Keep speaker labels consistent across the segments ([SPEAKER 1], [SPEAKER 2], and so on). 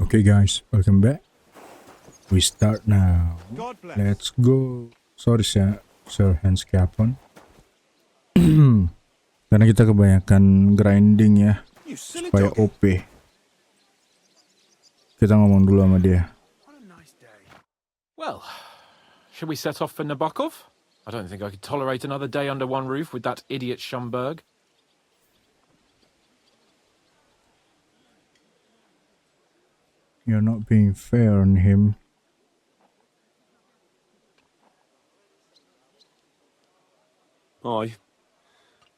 [SPEAKER 1] Okay guys, welcome back. We start now. Let's go. Sorry Sir Hans Capon. Karena kita kebanyakan grinding ya, supaya OP. Kita ngomong dulu sama dia.
[SPEAKER 2] Well, should we set off for Nebakov? I don't think I could tolerate another day under one roof with that idiot Schomburg.
[SPEAKER 1] You're not being fair on him.
[SPEAKER 3] Aye.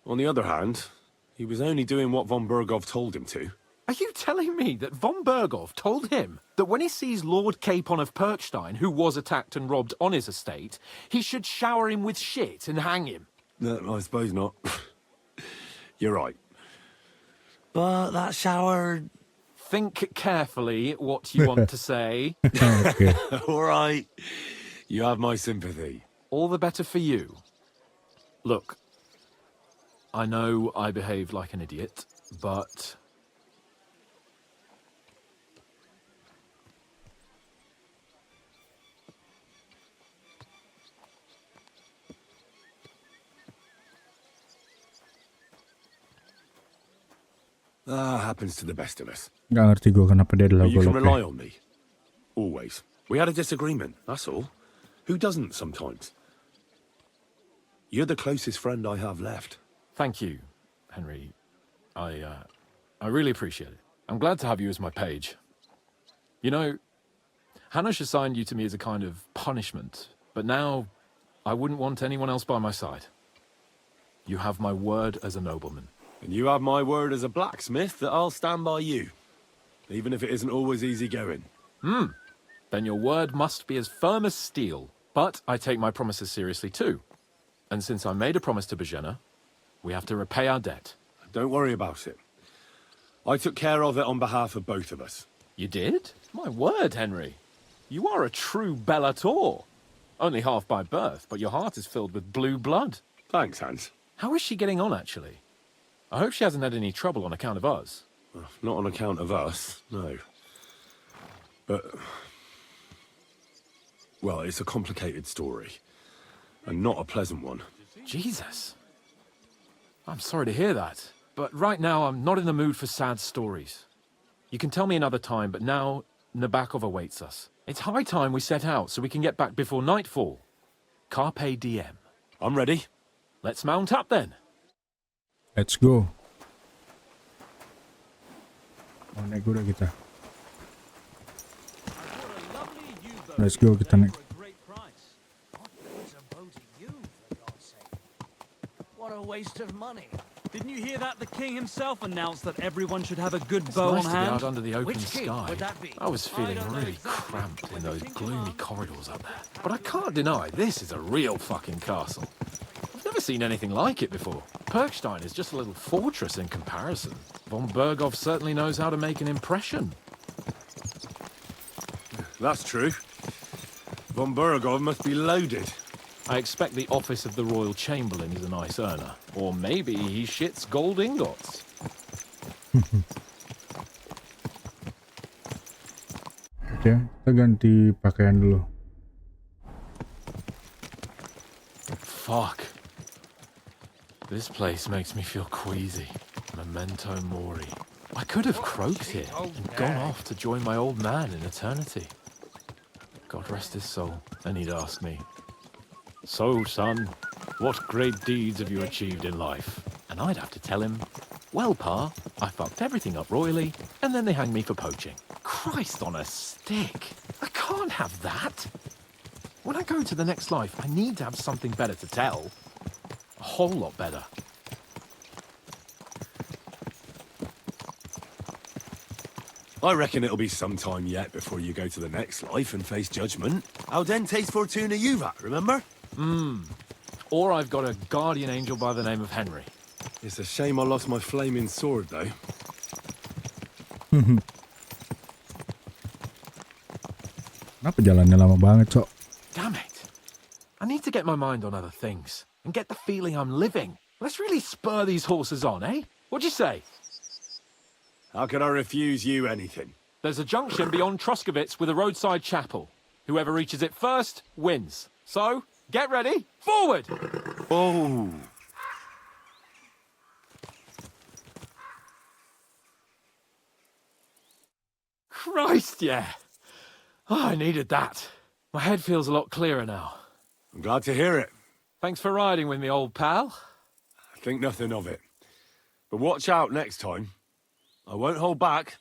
[SPEAKER 3] On the other hand, he was only doing what von Bergov told him to.
[SPEAKER 2] Are you telling me that von Bergov told him that when he sees Lord Capon of Perkstein, who was attacked and robbed on his estate, he should shower him with shit and hang him?
[SPEAKER 3] No, I suppose not. You're right. But that shower...
[SPEAKER 2] Think carefully what you want to say.
[SPEAKER 1] Okay.
[SPEAKER 3] All right. You have my sympathy.
[SPEAKER 2] All the better for you. Look, I know I behaved like an idiot, but...
[SPEAKER 3] Happens to the best of us.
[SPEAKER 1] Gak ngerti gue kenapa dia
[SPEAKER 3] But you can
[SPEAKER 1] dilakukan.
[SPEAKER 3] rely on me. Always. We had a disagreement, that's all. Who doesn't sometimes? You're the closest friend I have left.
[SPEAKER 2] Thank you, Henry. I really appreciate it. I'm glad to have you as my page. You know, Hanush assigned you to me as a kind of punishment, but now I wouldn't want anyone else by my side. You have my word as a nobleman.
[SPEAKER 3] And you have my word as a blacksmith that I'll stand by you. Even if it isn't always easy going.
[SPEAKER 2] Then your word must be as firm as steel. But I take my promises seriously too. And since I made a promise to Bajena, we have to repay our debt.
[SPEAKER 3] Don't worry about it. I took care of it on behalf of both of us.
[SPEAKER 2] You did? My word, Henry. You are a true Bellator. Only half by birth, but your heart is filled with blue blood.
[SPEAKER 3] Thanks, Hans.
[SPEAKER 2] How is she getting on, actually? I hope she hasn't had any trouble on account of us.
[SPEAKER 3] Not on account of us, no. But... well, it's a complicated story. And not a pleasant one.
[SPEAKER 2] Jesus. I'm sorry to hear that. But right now, I'm not in the mood for sad stories. You can tell me another time, but now Nebakov awaits us. It's high time we set out so we can get back before nightfall. Carpe diem.
[SPEAKER 3] I'm ready.
[SPEAKER 2] Let's mount up then.
[SPEAKER 1] Let's go. Oh, naik kuda kita. Let's go, kita naik.
[SPEAKER 4] What a waste of money. Didn't you hear that? The king himself announced that everyone should have a good bow
[SPEAKER 2] It's nice
[SPEAKER 4] on
[SPEAKER 2] to be
[SPEAKER 4] hand.
[SPEAKER 2] out under the open
[SPEAKER 4] Which king
[SPEAKER 2] sky.
[SPEAKER 4] would that be?
[SPEAKER 2] I was feeling
[SPEAKER 4] I don't know
[SPEAKER 2] really
[SPEAKER 4] exactly,
[SPEAKER 2] cramped
[SPEAKER 4] but
[SPEAKER 2] in
[SPEAKER 4] you
[SPEAKER 2] those
[SPEAKER 4] think
[SPEAKER 2] gloomy
[SPEAKER 4] about-
[SPEAKER 2] corridors up there. But I can't deny this is a real fucking castle. I've never seen anything like it before. Perkstein is just a little fortress in comparison. Von Bergov certainly knows how to make an impression.
[SPEAKER 3] That's true. Von Bergov must be loaded.
[SPEAKER 2] I expect the office of the Royal Chamberlain is a nice earner. Or maybe he shits gold ingots.
[SPEAKER 1] Oke, kita ganti pakaian dulu.
[SPEAKER 2] Fuck. This place makes me feel queasy. Memento mori. I could have croaked here and gone off to join my old man in eternity. God rest his soul. And he'd ask me, "So, son, what great deeds have you achieved in life?" And I'd have to tell him, "Well, Pa, I fucked everything up royally, and then they hanged me for poaching." Christ on a stick. I can't have that. When I go to the next life, I need to have something better to tell. A whole lot better.
[SPEAKER 3] I reckon it'll be some time yet before you go to the next life and face judgment. Audentes fortuna juvat, remember?
[SPEAKER 2] Or I've got a guardian angel by the name of Henry.
[SPEAKER 3] It's a shame I lost my flaming sword, though.
[SPEAKER 1] Kenapa jalannya lama banget, Cok?
[SPEAKER 2] Damn it. I need to get my mind on other things and get the feeling I'm living. Let's really spur these horses on, eh? What'd you say?
[SPEAKER 3] How could I refuse you anything?
[SPEAKER 2] There's a junction beyond Truskovitz with a roadside chapel. Whoever reaches it first wins. So, get ready. Forward!
[SPEAKER 3] Oh.
[SPEAKER 2] Christ, yeah. Oh, I needed that. My head feels a lot clearer now.
[SPEAKER 3] I'm glad to hear it.
[SPEAKER 2] Thanks for riding with me, old pal.
[SPEAKER 3] I think nothing of it. But watch out next time. I won't hold back.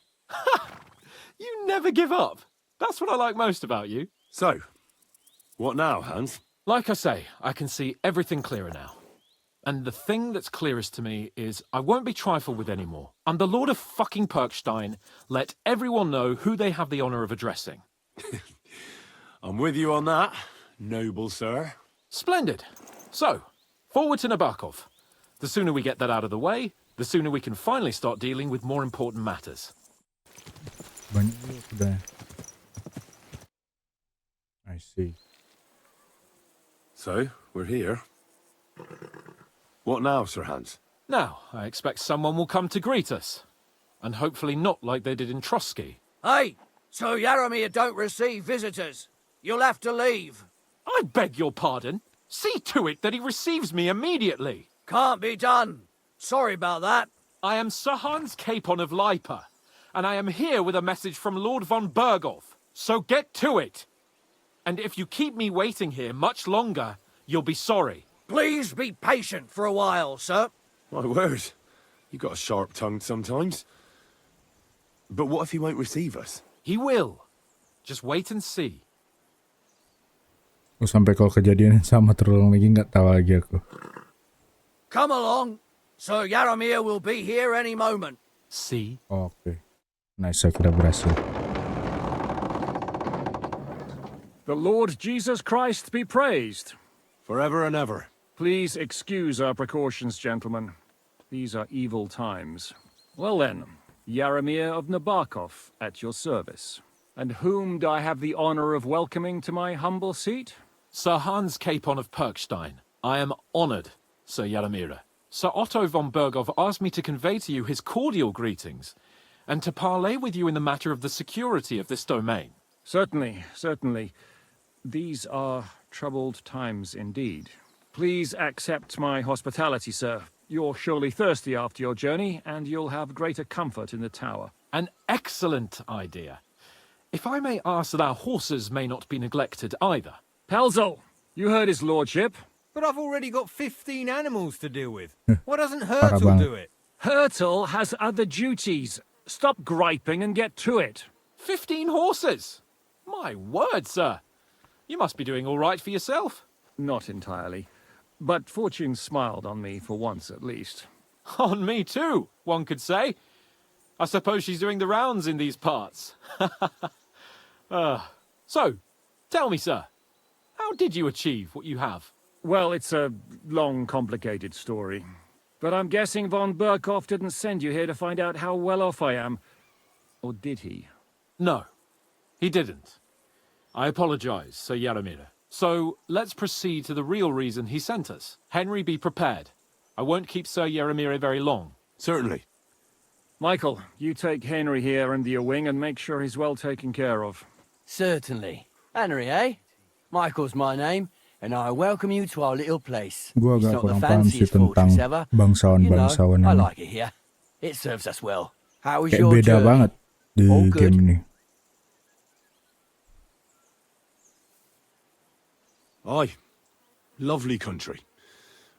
[SPEAKER 2] You never give up. That's what I like most about you.
[SPEAKER 3] So, what now, Hans?
[SPEAKER 2] Like I say, I can see everything clearer now. And the thing that's clearest to me is I won't be trifled with anymore. I'm the Lord of fucking Perkstein. Let everyone know who they have the honor of addressing.
[SPEAKER 3] I'm with you on that, noble sir.
[SPEAKER 2] Splendid. So, forward to Nebakov. The sooner we get that out of the way, the sooner we can finally start dealing with more important matters.
[SPEAKER 1] Banyak juga udah. I see.
[SPEAKER 3] So, we're here. What now, Sir Hans?
[SPEAKER 2] Now, I expect someone will come to greet us. And hopefully not like they did in Trotsky.
[SPEAKER 5] Hey, so Yaromir don't receive visitors. You'll have to leave.
[SPEAKER 2] I beg your pardon. See to it that he receives me immediately.
[SPEAKER 5] Can't be done. Sorry about that.
[SPEAKER 2] I am Sir Hans Capon of Lipa, and I am here with a message from Lord von Berghoff. So get to it. And if you keep me waiting here much longer, you'll be sorry.
[SPEAKER 5] Please be patient for a while, sir.
[SPEAKER 3] My word. You got a sharp tongue sometimes. But what if he won't receive us?
[SPEAKER 2] He will. Just wait and see.
[SPEAKER 1] Oh, sampai kalau kejadian yang sama terulang lagi nggak tahu lagi aku.
[SPEAKER 5] Come along. Sir Yaromir will be here any moment.
[SPEAKER 2] See?
[SPEAKER 1] Oke. Nice, saya kira berhasil.
[SPEAKER 6] The Lord Jesus Christ be praised.
[SPEAKER 3] Forever and ever.
[SPEAKER 6] Please excuse our precautions, gentlemen. These are evil times. Well then, Yaromir of Nebakov at your service. And whom do I have the honor of welcoming to my humble seat?
[SPEAKER 2] Sir Hans Capon of Perkstein. I am honored, Sir Yaromir. Sir Otto von Berghoff asked me to convey to you his cordial greetings, and to parley with you in the matter of the security of this domain.
[SPEAKER 6] Certainly, certainly. These are troubled times indeed. Please accept my hospitality, sir. You're surely thirsty after your journey, and you'll have greater comfort in the tower.
[SPEAKER 2] An excellent idea. If I may ask that our horses may not be neglected either.
[SPEAKER 6] Pelzel, you heard his lordship.
[SPEAKER 7] But I've already got 15 animals to deal with. Why doesn't
[SPEAKER 1] Parah
[SPEAKER 7] Hurtle
[SPEAKER 1] banget.
[SPEAKER 7] do it?
[SPEAKER 6] Hurtle has other duties. Stop griping and get to it.
[SPEAKER 2] 15 horses! My word, sir. You must be doing all right for yourself.
[SPEAKER 6] Not entirely. But fortune smiled on me for once at least.
[SPEAKER 2] On me too, one could say. I suppose she's doing the rounds in these parts. So, tell me, sir, how did you achieve what you have?
[SPEAKER 6] Well, it's a long, complicated story. But I'm guessing von Berghoff didn't send you here to find out how well off I am. Or did he?
[SPEAKER 2] No, he didn't. I apologize, Sir Yaromir. So, let's proceed to the real reason he sent us. Henry, be prepared. I won't keep Sir Yaromir very long.
[SPEAKER 3] Certainly.
[SPEAKER 6] Michael, you take Henry here under your wing and make sure he's well taken care of.
[SPEAKER 5] Certainly. Henry, eh? Michael's my name, and I welcome you to our little place.
[SPEAKER 1] Gua
[SPEAKER 5] It's
[SPEAKER 1] agak
[SPEAKER 5] not the
[SPEAKER 1] kurang paham sih
[SPEAKER 5] fanciest
[SPEAKER 1] tentang
[SPEAKER 5] fortress ever. You know,
[SPEAKER 1] bangsawan-bangsawan
[SPEAKER 5] I
[SPEAKER 1] ini.
[SPEAKER 5] like it here. It serves us well. How was
[SPEAKER 1] Kayak
[SPEAKER 5] your
[SPEAKER 1] beda
[SPEAKER 5] journey?
[SPEAKER 1] banget di
[SPEAKER 5] All good?
[SPEAKER 1] game ini.
[SPEAKER 3] Aye. Lovely country.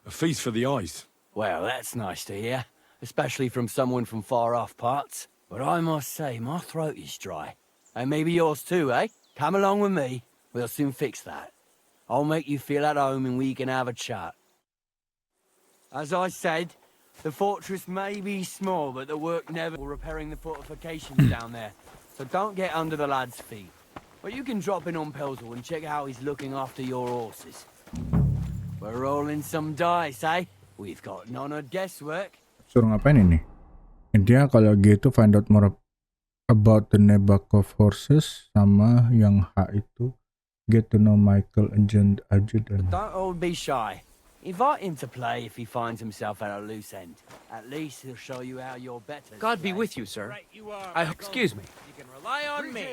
[SPEAKER 3] A feast for the eyes.
[SPEAKER 5] Well, that's nice to hear, especially from someone from far-off parts. But I must say, my throat is dry. And maybe yours too, eh? Come along with me. We'll soon fix that. I'll make you feel at home and we can have a chat. As I said, the fortress may be small, but the work never repairing the fortifications down there. So don't get under the lad's feet. But you can drop in on Pelzel and check how he's looking after your horses. We're rolling some dice, eh? We've got none of guesswork.
[SPEAKER 1] Suruh ngapain ini? Intinya kalau gitu find out more about the Nebakov horses sama yang H itu. Get to know Michael Agent
[SPEAKER 5] But don't all be shy. Invite him to play if he finds himself at a loose end. At least he'll show you how you're better.
[SPEAKER 8] God be with you, sir. Excuse me.
[SPEAKER 7] Lie on me.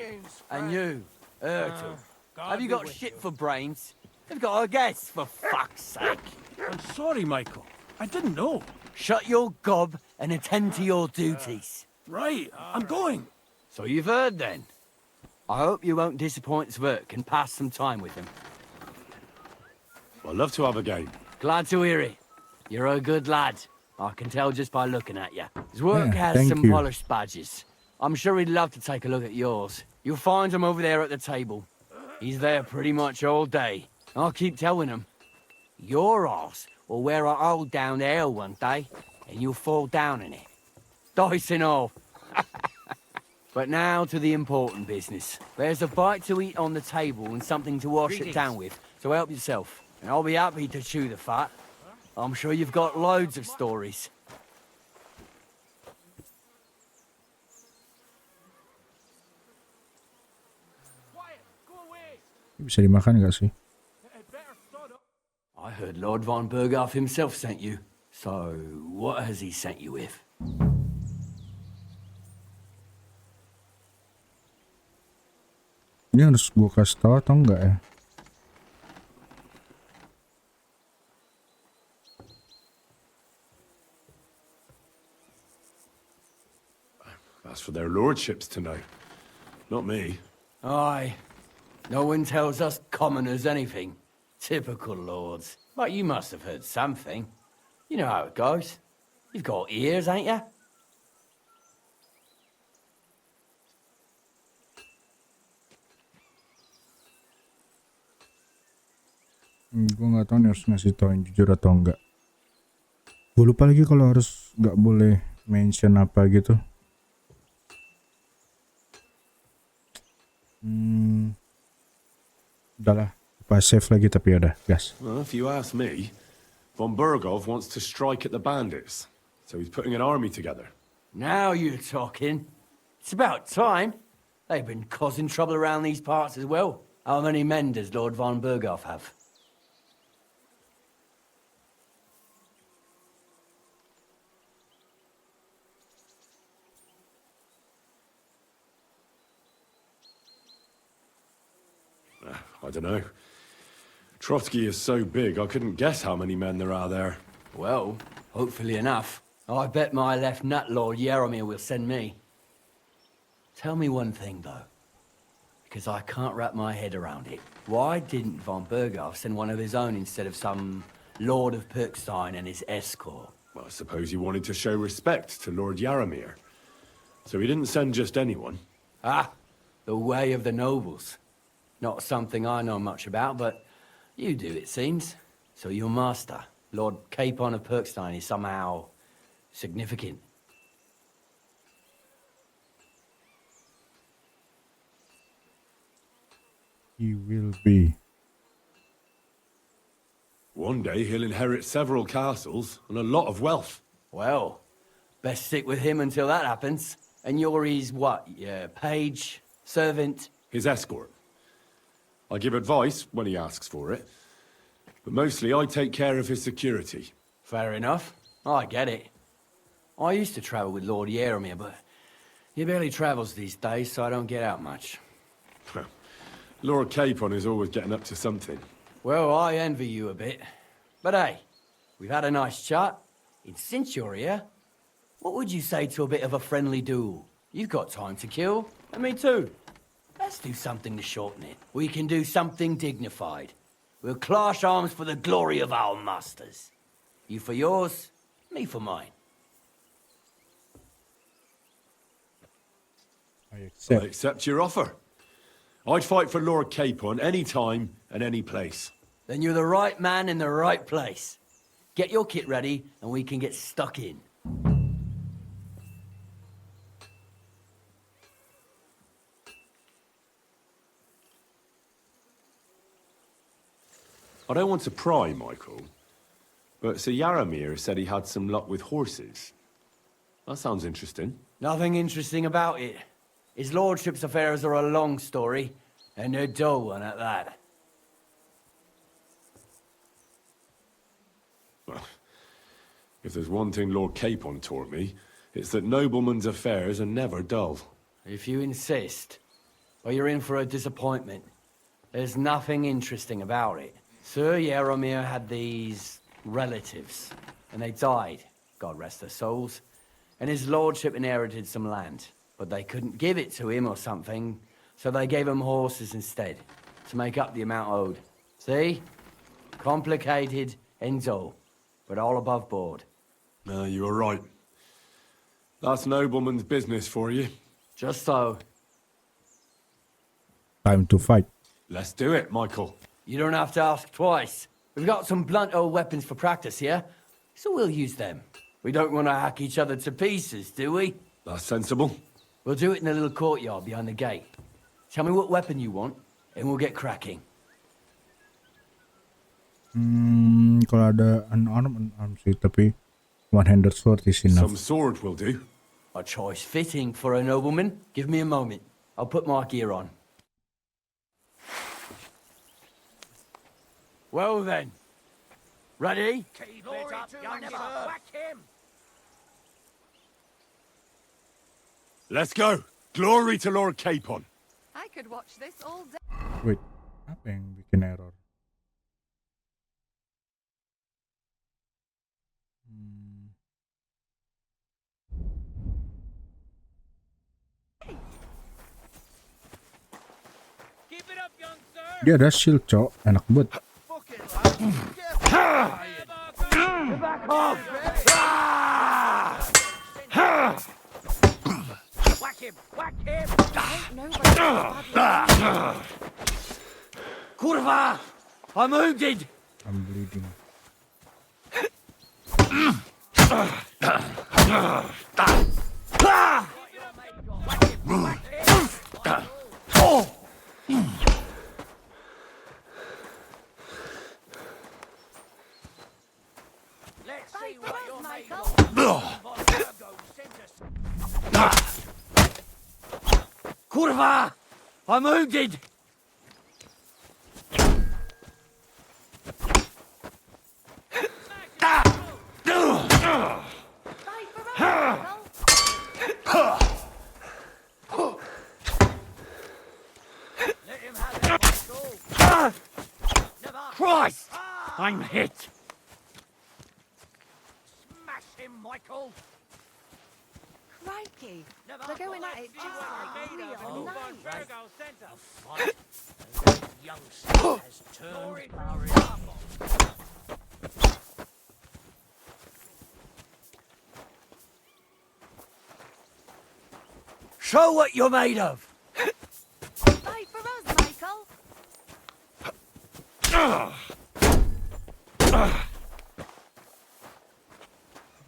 [SPEAKER 5] And you, Ertl. Have you
[SPEAKER 7] be
[SPEAKER 5] got
[SPEAKER 7] with
[SPEAKER 5] shit
[SPEAKER 7] you.
[SPEAKER 5] for brains? You've got a guess, for fuck's sake.
[SPEAKER 6] I'm sorry, Michael. I didn't know.
[SPEAKER 5] Shut your gob and attend to your duties.
[SPEAKER 6] Right, I'm going.
[SPEAKER 5] So you've heard then. I hope you won't disappoint Sverk and pass some time with him.
[SPEAKER 3] I'd love to have a game.
[SPEAKER 5] Glad to hear it. You're a good lad. I can tell just by looking at you. His work
[SPEAKER 1] Yeah,
[SPEAKER 5] has
[SPEAKER 1] thank
[SPEAKER 5] some
[SPEAKER 1] you.
[SPEAKER 5] polished badges. I'm sure he'd love to take a look at yours. You'll find him over there at the table. He's there pretty much all day. I'll keep telling him. Your arse will wear a hole down the ale one day, and you'll fall down in it. Dice and all. But now to the important business. There's a bite to eat on the table and something to wash it down with, so help yourself. And I'll be happy to chew the fat. I'm sure you've got loads of stories.
[SPEAKER 1] Bisa dimakan gak sih?
[SPEAKER 5] I heard Lord von Berghoff himself sent you. So, what has he sent you with?
[SPEAKER 1] Ini harus gue kasih tau atau enggak ya?
[SPEAKER 3] That's for their lordships to know. Not me.
[SPEAKER 5] Aye. No one tells us commoners anything. Typical lords. But you must have heard something. You know how it goes. You've got ears, ain't you?
[SPEAKER 1] Gue nggak tahu nih harus ngasih tau yang jujur atau enggak. Gue lupa lagi kalau harus nggak boleh mention apa gitu. Udahlah, pas save lagi tapi udah, gas.
[SPEAKER 3] Well, if you ask me, von Berghoff wants to strike at the bandits. So he's putting an army together.
[SPEAKER 5] Now you're talking. It's about time. They've been causing trouble around these parts as well. How many men does Lord von Berghoff have?
[SPEAKER 3] I don't know. Trotsky is so big, I couldn't guess how many men there are there.
[SPEAKER 5] Well, hopefully enough. I bet my left nut Lord Yaromir will send me. Tell me one thing, though, because I can't wrap my head around it. Why didn't von Berghoff send one of his own instead of some Lord of Pirkstein and his escort?
[SPEAKER 3] Well, I suppose he wanted to show respect to Lord Yaromir. So he didn't send just anyone.
[SPEAKER 5] Ah, the way of the nobles. Not something I know much about, but you do, it seems. So your master, Lord Capon of Pirkstein, is somehow significant.
[SPEAKER 1] He will be.
[SPEAKER 3] One day he'll inherit several castles and a lot of wealth.
[SPEAKER 5] Well, best stick with him until that happens. And you're his what? Yeah, page, servant?
[SPEAKER 3] His escort. I give advice when he asks for it, but mostly I take care of his security.
[SPEAKER 5] Fair enough. I get it. I used to travel with Lord Yaromir, but he barely travels these days, so I don't get out much.
[SPEAKER 3] Lord Capon is always getting up to something.
[SPEAKER 5] Well, I envy you a bit. But hey, we've had a nice chat. And since you're here, what would you say to a bit of a friendly duel? You've got time to kill, and me too. Let's do something to shorten it. We can do something dignified. We'll clash arms for the glory of our masters. You for yours, me for mine.
[SPEAKER 1] I
[SPEAKER 3] I
[SPEAKER 1] accept.
[SPEAKER 3] accept your offer. I'd fight for Lord Capon any time and any place.
[SPEAKER 5] Then you're the right man in the right place. Get your kit ready, and we can get stuck in.
[SPEAKER 3] I don't want to pry, Michael, but Sir Yaromir said he had some luck with horses. That sounds interesting.
[SPEAKER 5] Nothing interesting about it. His lordship's affairs are a long story, and a dull one at that.
[SPEAKER 3] Well, if there's one thing Lord Capon taught me, it's that noblemen's affairs are never dull.
[SPEAKER 5] If you insist, well, you're in for a disappointment. There's nothing interesting about it. Sir Jaromir had these relatives, and they died, God rest their souls. And his lordship inherited some land, but they couldn't give it to him or something, so they gave him horses instead, to make up the amount owed. See? Complicated ends all, but all above board.
[SPEAKER 3] No, you were right. That's nobleman's business for you.
[SPEAKER 5] Just so.
[SPEAKER 1] Time to fight.
[SPEAKER 3] Let's do it, Michael.
[SPEAKER 5] You don't have to ask twice. We've got some blunt old weapons for practice here, so we'll use them. We don't want to hack each other to pieces, do we?
[SPEAKER 3] That's sensible.
[SPEAKER 5] We'll do it in the little courtyard behind the gate. Tell me what weapon you want, and we'll get cracking.
[SPEAKER 1] Kalau ada unarmed sih, tapi one-handed sword is enough.
[SPEAKER 3] Some sword will do.
[SPEAKER 5] A choice fitting for a nobleman. Give me a moment. I'll put my gear on. Well then. Ready?
[SPEAKER 3] Let's go. Glory to Lord Capon.
[SPEAKER 8] I could watch this all day.
[SPEAKER 1] Wait, apa yang bikin error?
[SPEAKER 4] Keep it up, young sir.
[SPEAKER 1] Dia ada shield, cok. Enak banget.
[SPEAKER 4] Whack him! Whack him!
[SPEAKER 5] Kurva! I'm wounded!
[SPEAKER 1] I'm bleeding.
[SPEAKER 4] Let's
[SPEAKER 8] Fight
[SPEAKER 4] see
[SPEAKER 8] for
[SPEAKER 4] what
[SPEAKER 8] us,
[SPEAKER 4] you're made
[SPEAKER 8] Michael.
[SPEAKER 4] of.
[SPEAKER 5] Kurva! I'm wounded!
[SPEAKER 8] Fight for us, Michael.
[SPEAKER 4] Let him have it, Michael.
[SPEAKER 5] Christ! I'm hit!
[SPEAKER 4] Smash him, Michael.
[SPEAKER 8] Crikey. They're going at it just like real nice.
[SPEAKER 4] Youngster has turned Clara.
[SPEAKER 5] Show what you're made of!
[SPEAKER 8] Fight for us, Michael.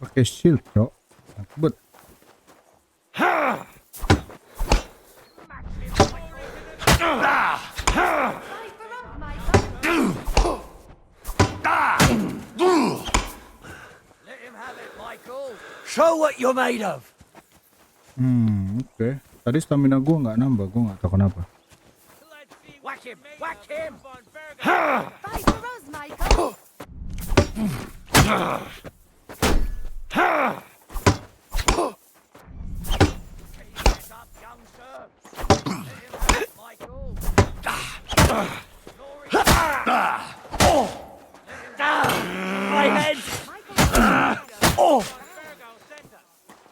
[SPEAKER 1] Pakai shield, cok. Enak banget.
[SPEAKER 8] Fight for us, Michael.
[SPEAKER 4] Let him have it, Michael.
[SPEAKER 5] Show what you're made of!
[SPEAKER 1] Oke. Tadi stamina gue nggak nambah, gue nggak tahu kenapa.
[SPEAKER 4] Let's see whack him! Whack him!
[SPEAKER 8] Fight for us, Michael.
[SPEAKER 4] Get up, youngster. Let him have it, Michael.
[SPEAKER 5] My head!
[SPEAKER 8] Michael.
[SPEAKER 4] Virgo Center.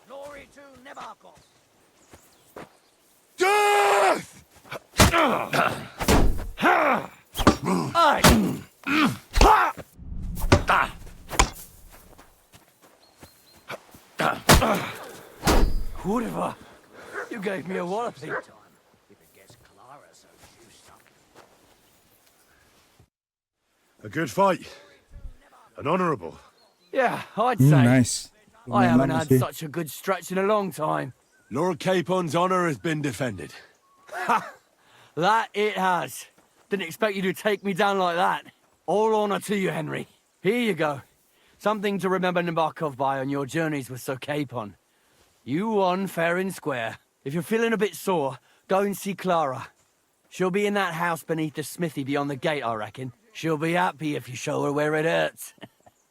[SPEAKER 4] Glory to nebakov.
[SPEAKER 3] Death!
[SPEAKER 5] Kurva! You gave me a walloping.
[SPEAKER 4] If it gets Clara so juiced up.
[SPEAKER 3] A good fight. An honourable.
[SPEAKER 5] Yeah, I'd say.
[SPEAKER 1] Nice.
[SPEAKER 5] I haven't
[SPEAKER 1] Lumayan
[SPEAKER 5] had
[SPEAKER 1] sih.
[SPEAKER 5] such a good stretch in a long time.
[SPEAKER 3] Lord Capon's honour has been defended.
[SPEAKER 5] That it has. Didn't expect you to take me down like that. All honor to you, Henry. Here you go. Something to remember Nebakov by on your journeys with Sir Capon. You won fair and square. If you're feeling a bit sore, go and see Clara. She'll be in that house beneath the smithy beyond the gate, I reckon. She'll be happy if you show her where it hurts.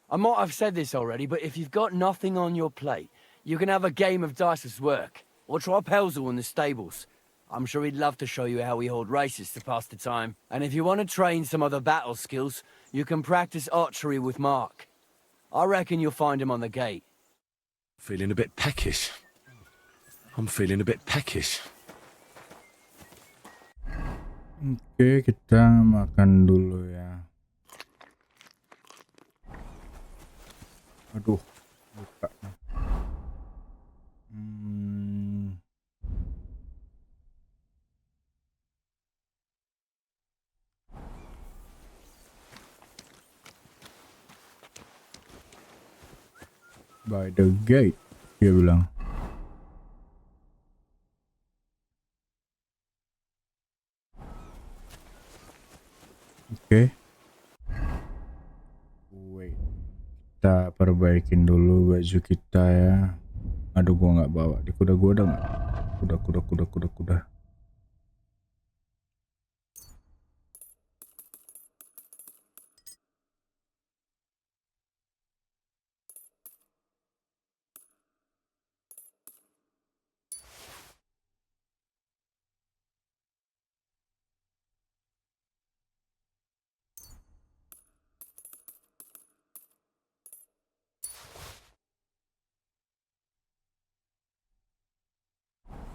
[SPEAKER 5] I might have said this already, but if you've got nothing on your plate, you can have a game of dice's work. Or try Pelzel in the stables. I'm sure he'd love to show you how we hold races to pass the time. And if you want to train some other battle skills, you can practice archery with Mark. I reckon you'll find him on the gate.
[SPEAKER 3] Feeling a bit peckish. I'm feeling a bit peckish.
[SPEAKER 1] Oke, kita makan dulu ya. Aduh, lupa. By the gate, dia bilang. Oke. Wait. Kita perbaikin dulu baju kita ya. Aduh, gua nggak bawa. Di kuda gua ada nggak? Kuda.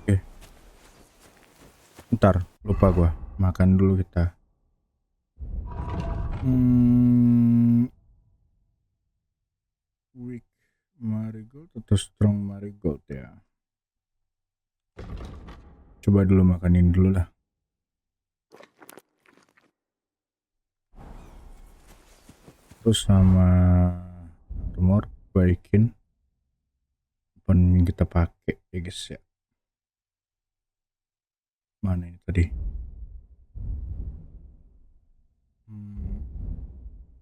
[SPEAKER 1] Oke. Ntar, lupa gua. Makan dulu kita. Weak marigold atau strong marigold ya? Coba dulu makanin dulu lah. Terus sama armor baikin weapon yang kita pakai ya guys ya. Mana ini tadi?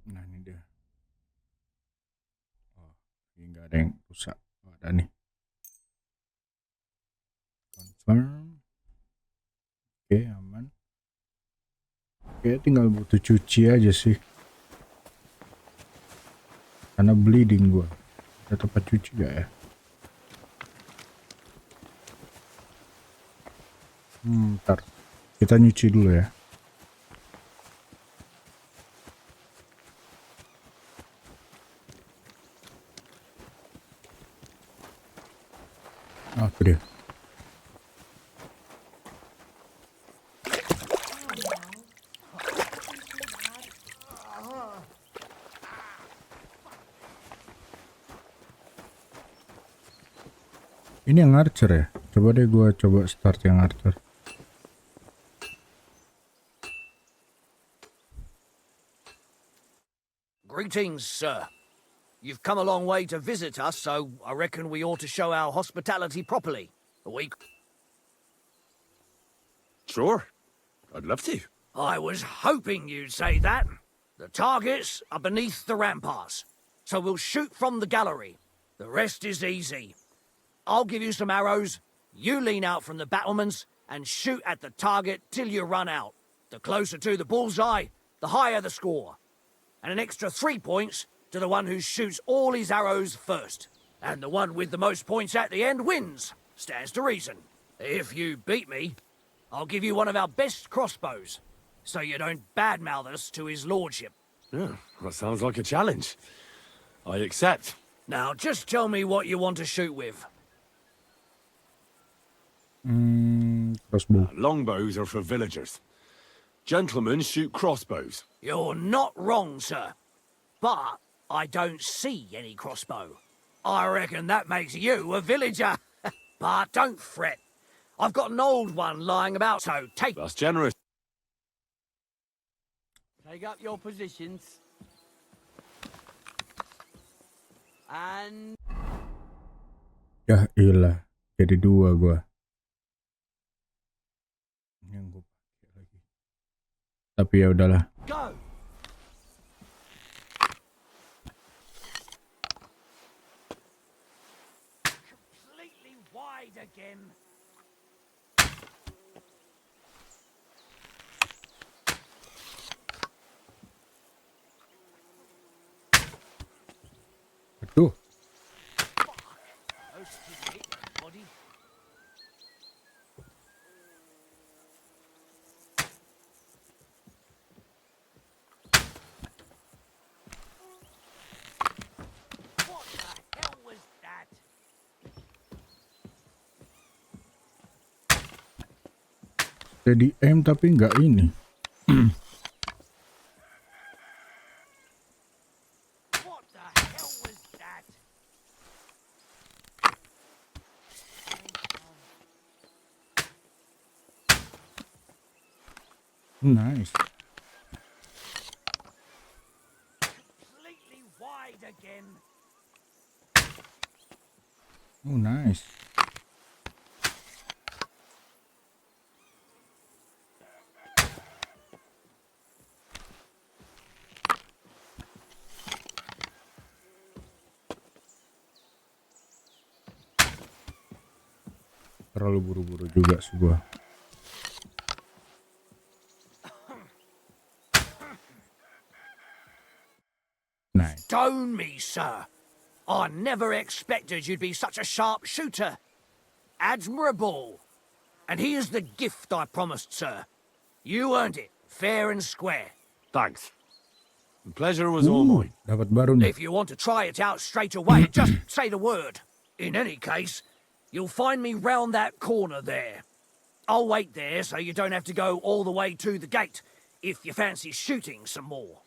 [SPEAKER 1] Nah ini dia. Oh, ini nggak ada yang rusak. Oh, ada nih. Confirm. Oke, aman. Oke, tinggal butuh cuci aja sih. Karena bleeding gua. Ada tempat cuci gak ya? Ntar. Kita nyuci dulu ya. Oh, itu dia. Ini yang archer ya? Coba deh gua coba start yang archer.
[SPEAKER 9] Greetings, sir. You've come a long way to visit us, so I reckon we ought to show our hospitality properly.
[SPEAKER 3] Sure. I'd love to.
[SPEAKER 9] I was hoping you'd say that. The targets are beneath the ramparts, so we'll shoot from the gallery. The rest is easy. I'll give you some arrows, you lean out from the battlements, and shoot at the target till you run out. The closer to the bullseye, the higher the score. And an extra 3 points to the one who shoots all his arrows first. And the one with the most points at the end wins. Stands to reason. If you beat me, I'll give you one of our best crossbows, so you don't badmouth us to his lordship.
[SPEAKER 3] Yeah, that sounds like a challenge. I accept.
[SPEAKER 9] Now, just tell me what you want to shoot with.
[SPEAKER 1] Crossbow.
[SPEAKER 3] Longbows are for villagers. Gentlemen shoot crossbows.
[SPEAKER 9] You're not wrong, sir. But I don't see any crossbow. I reckon that makes you a villager. But don't fret. I've got an old one lying about, so take...
[SPEAKER 3] That's generous.
[SPEAKER 5] Take up your positions. And...
[SPEAKER 1] Ya iyalah, jadi 2 gua. Yang gua pakai lagi. Tapi ya udahlah.
[SPEAKER 9] Go! Completely wide again.
[SPEAKER 1] Aduh.
[SPEAKER 9] Most of it, buddy.
[SPEAKER 1] steady aim tapi nggak ini.
[SPEAKER 9] What the hell was that?
[SPEAKER 1] Nice.
[SPEAKER 9] Completely wide again.
[SPEAKER 1] Oh, nice. Terlalu buru-buru juga sih gua. Nice.
[SPEAKER 9] Stone me, sir. I never expected you'd be such a sharp shooter. Admirable. And here's the gift I promised, sir. You earned it, fair and square.
[SPEAKER 3] Thanks. The pleasure was all mine.
[SPEAKER 1] Dapat baru nih.
[SPEAKER 9] If you want to try it out straight away, just say the word. In any case, you'll find me round that corner there. I'll wait there so you don't have to go all the way to the gate if you fancy shooting some more.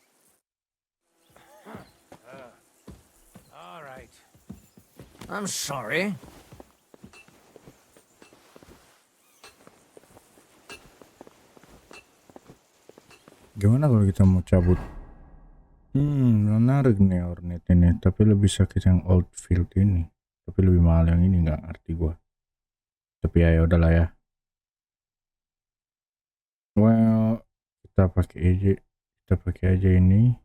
[SPEAKER 7] All right.
[SPEAKER 9] I'm sorry.
[SPEAKER 1] Gimana kalau kita mau cabut? Menarik nih Ornit ini, tapi lebih sakit yang old field ini. Tapi lebih mahal yang ini, nggak ngerti gua. Tapi ya udahlah ya. Well, kita pakai aja ini.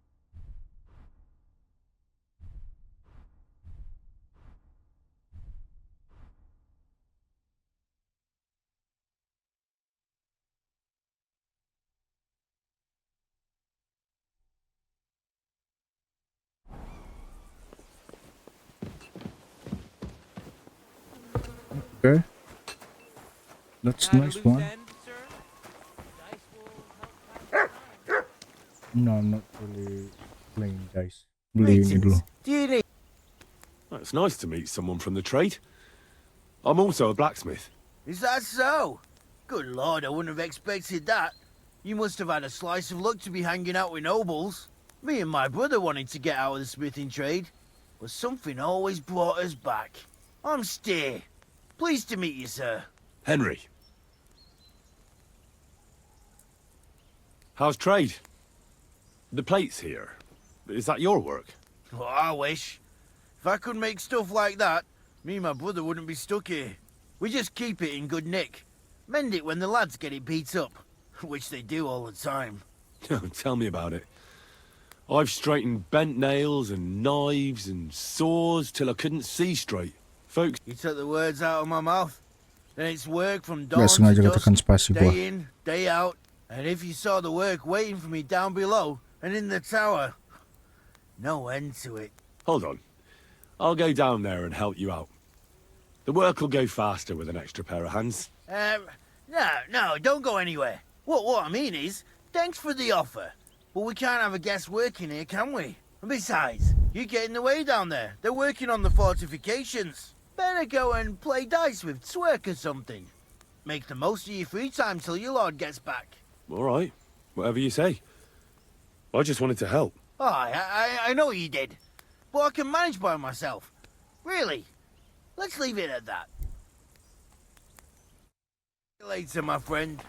[SPEAKER 1] Okay. That's
[SPEAKER 4] At a
[SPEAKER 1] nice
[SPEAKER 4] loose
[SPEAKER 1] one.
[SPEAKER 4] end, sir? Dice will help pass the time.
[SPEAKER 1] No, I'm not really playing dice. Beli ini dulu.
[SPEAKER 7] Do you need...
[SPEAKER 3] It's nice to meet someone from the trade. I'm also a blacksmith.
[SPEAKER 7] Is that so? Good lord, I wouldn't have expected that. You must have had a slice of luck to be hanging out with nobles. Me and my brother wanted to get out of the smithing trade, but something always brought us back. I'm Steer. Pleased to meet you, sir.
[SPEAKER 3] Henry. How's trade? The plates here. Is that your work?
[SPEAKER 7] Well, I wish. If I could make stuff like that, me and my brother wouldn't be stuck here. We just keep it in good nick. Mend it when the lads get it beat up, which they do all the time.
[SPEAKER 3] Tell me about it. I've straightened bent nails and knives and saws till I couldn't see straight. Folks,
[SPEAKER 7] You took the words out of my mouth. Then it's work from
[SPEAKER 1] Nggak
[SPEAKER 7] dawn
[SPEAKER 1] sengaja
[SPEAKER 7] to
[SPEAKER 1] ketekan
[SPEAKER 7] dusk,
[SPEAKER 1] spasi gua.
[SPEAKER 7] day in, day out. And if you saw the work waiting for me down below and in the tower, no end to it.
[SPEAKER 3] hold on. I'll go down there and help you out. The work will go faster with an extra pair of hands.
[SPEAKER 7] No, don't go anywhere. What I mean is, thanks for the offer. But we can't have a guest working here, can we? And besides, you get in the way down there. They're working on the fortifications. Better go and play dice with Twerk or something. Make the most of your free time till your lord gets back.
[SPEAKER 3] All right, whatever you say. I just wanted to help.
[SPEAKER 7] Oh, I know you did. But I can manage by myself. Really. Let's leave it at that. See you later, my friend.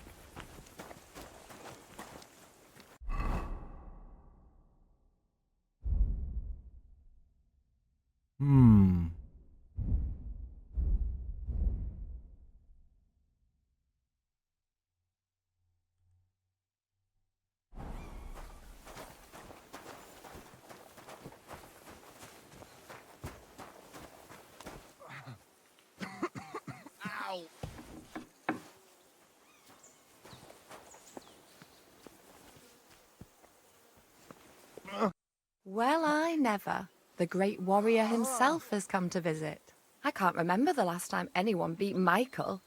[SPEAKER 10] Well, I never. The great warrior himself has come to visit. I can't remember the last time anyone beat Michael.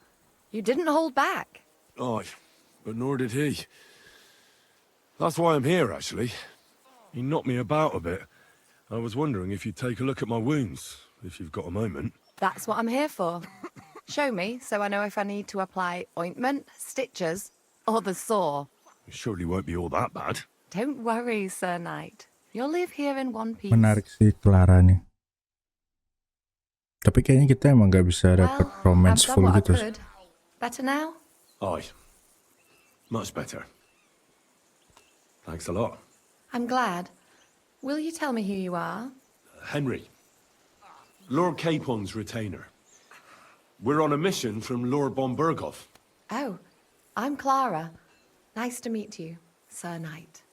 [SPEAKER 10] You didn't hold back.
[SPEAKER 3] Aye, but nor did he. That's why I'm here, actually. He knocked me about a bit. I was wondering if you'd take a look at my wounds, if you've got a moment.
[SPEAKER 10] That's what I'm here for. Show me so I know if I need to apply ointment, stitches, Or the saw.
[SPEAKER 3] It surely won't be all that bad.
[SPEAKER 10] Don't worry, Sir Knight. You'll live here in one piece.
[SPEAKER 1] Menarik sih Clara nih. Tapi kayaknya kita emang gak bisa dapet
[SPEAKER 10] Well, I've
[SPEAKER 1] romanceful
[SPEAKER 10] done what I
[SPEAKER 1] gitu.
[SPEAKER 10] could. Better now?
[SPEAKER 3] Aye. Much better. Thanks a lot.
[SPEAKER 10] I'm glad. Will you tell me who you are?
[SPEAKER 3] Henry. Lord Capon's retainer. We're on a mission from Lord Bombergov.
[SPEAKER 10] Oh, I'm Clara. Nice to meet you, Sir Knight.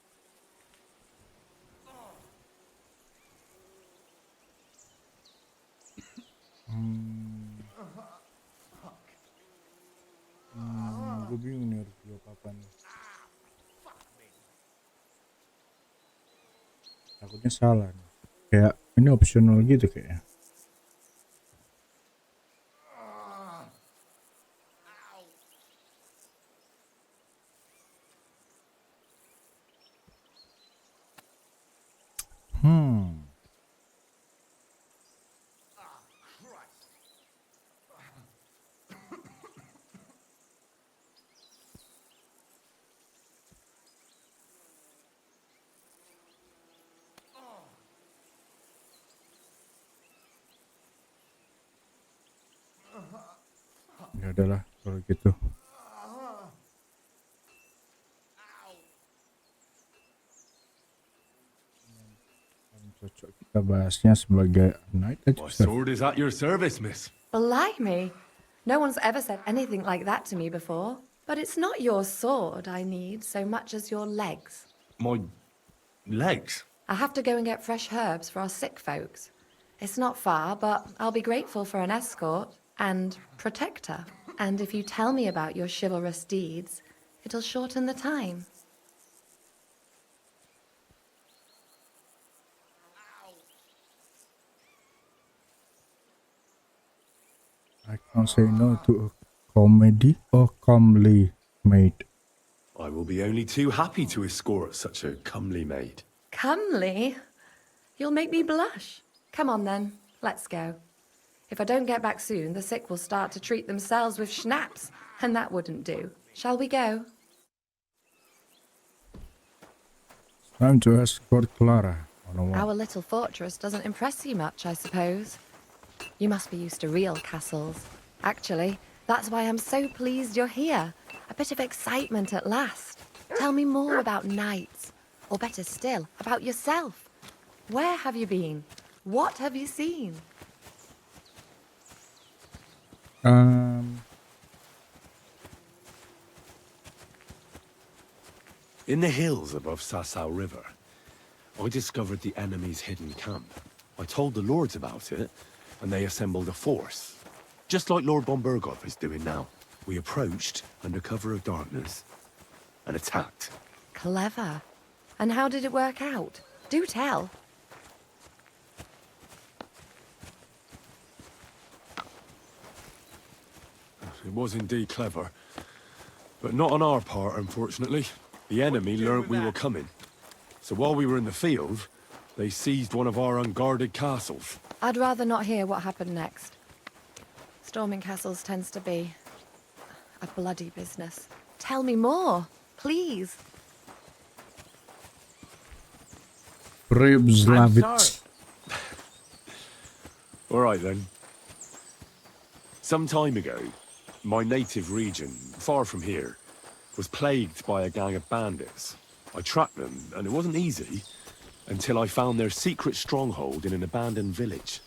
[SPEAKER 1] Gue bingung nih harus jawab apa nih. Takutnya salah nih. Kayak ini optional gitu kayaknya. Ya udahlah kalau gitu. Cocok kita bahasnya sebagai knight aja.
[SPEAKER 3] My sword is at your service, miss.
[SPEAKER 10] Blimey. No one's ever said anything like that to me before. But it's not your sword I need so much as your legs.
[SPEAKER 3] My legs?
[SPEAKER 10] I have to go and get fresh herbs for our sick folks. It's not far, but I'll be grateful for an escort and protector. And if you tell me about your chivalrous deeds, it'll shorten the time.
[SPEAKER 1] I can't say no to a comedy or comely maid.
[SPEAKER 3] I will be only too happy to escort such a comely maid.
[SPEAKER 10] Comely? You'll make me blush. Come on then, let's go. If I don't get back soon, the sick will start to treat themselves with schnapps, and that wouldn't do. Shall we go?
[SPEAKER 1] Time to escort Clara on a walk.
[SPEAKER 10] Our little fortress doesn't impress you much, I suppose. You must be used to real castles. Actually, that's why I'm so pleased you're here. A bit of excitement at last. Tell me more about knights. Or better still, about yourself. Where have you been? What have you seen?
[SPEAKER 3] In the hills above Sasau River, I discovered the enemy's hidden camp. I told the lords about it, and they assembled a force. Just like Lord Bombergov is doing now. We approached under cover of darkness and attacked.
[SPEAKER 10] Clever. And how did it work out? Do tell.
[SPEAKER 3] It was indeed clever. But not on our part, unfortunately. The enemy learnt we were coming. So while we were in the field, they seized one of our unguarded castles.
[SPEAKER 10] I'd rather not hear what happened next. Storming castles tends to be a bloody business. Tell me more, please.
[SPEAKER 1] Pribslavitz.
[SPEAKER 3] All right then. Some time ago, my native region, far from here, was plagued by a gang of bandits. I tracked them, and it wasn't easy, until I found their secret stronghold in an abandoned village.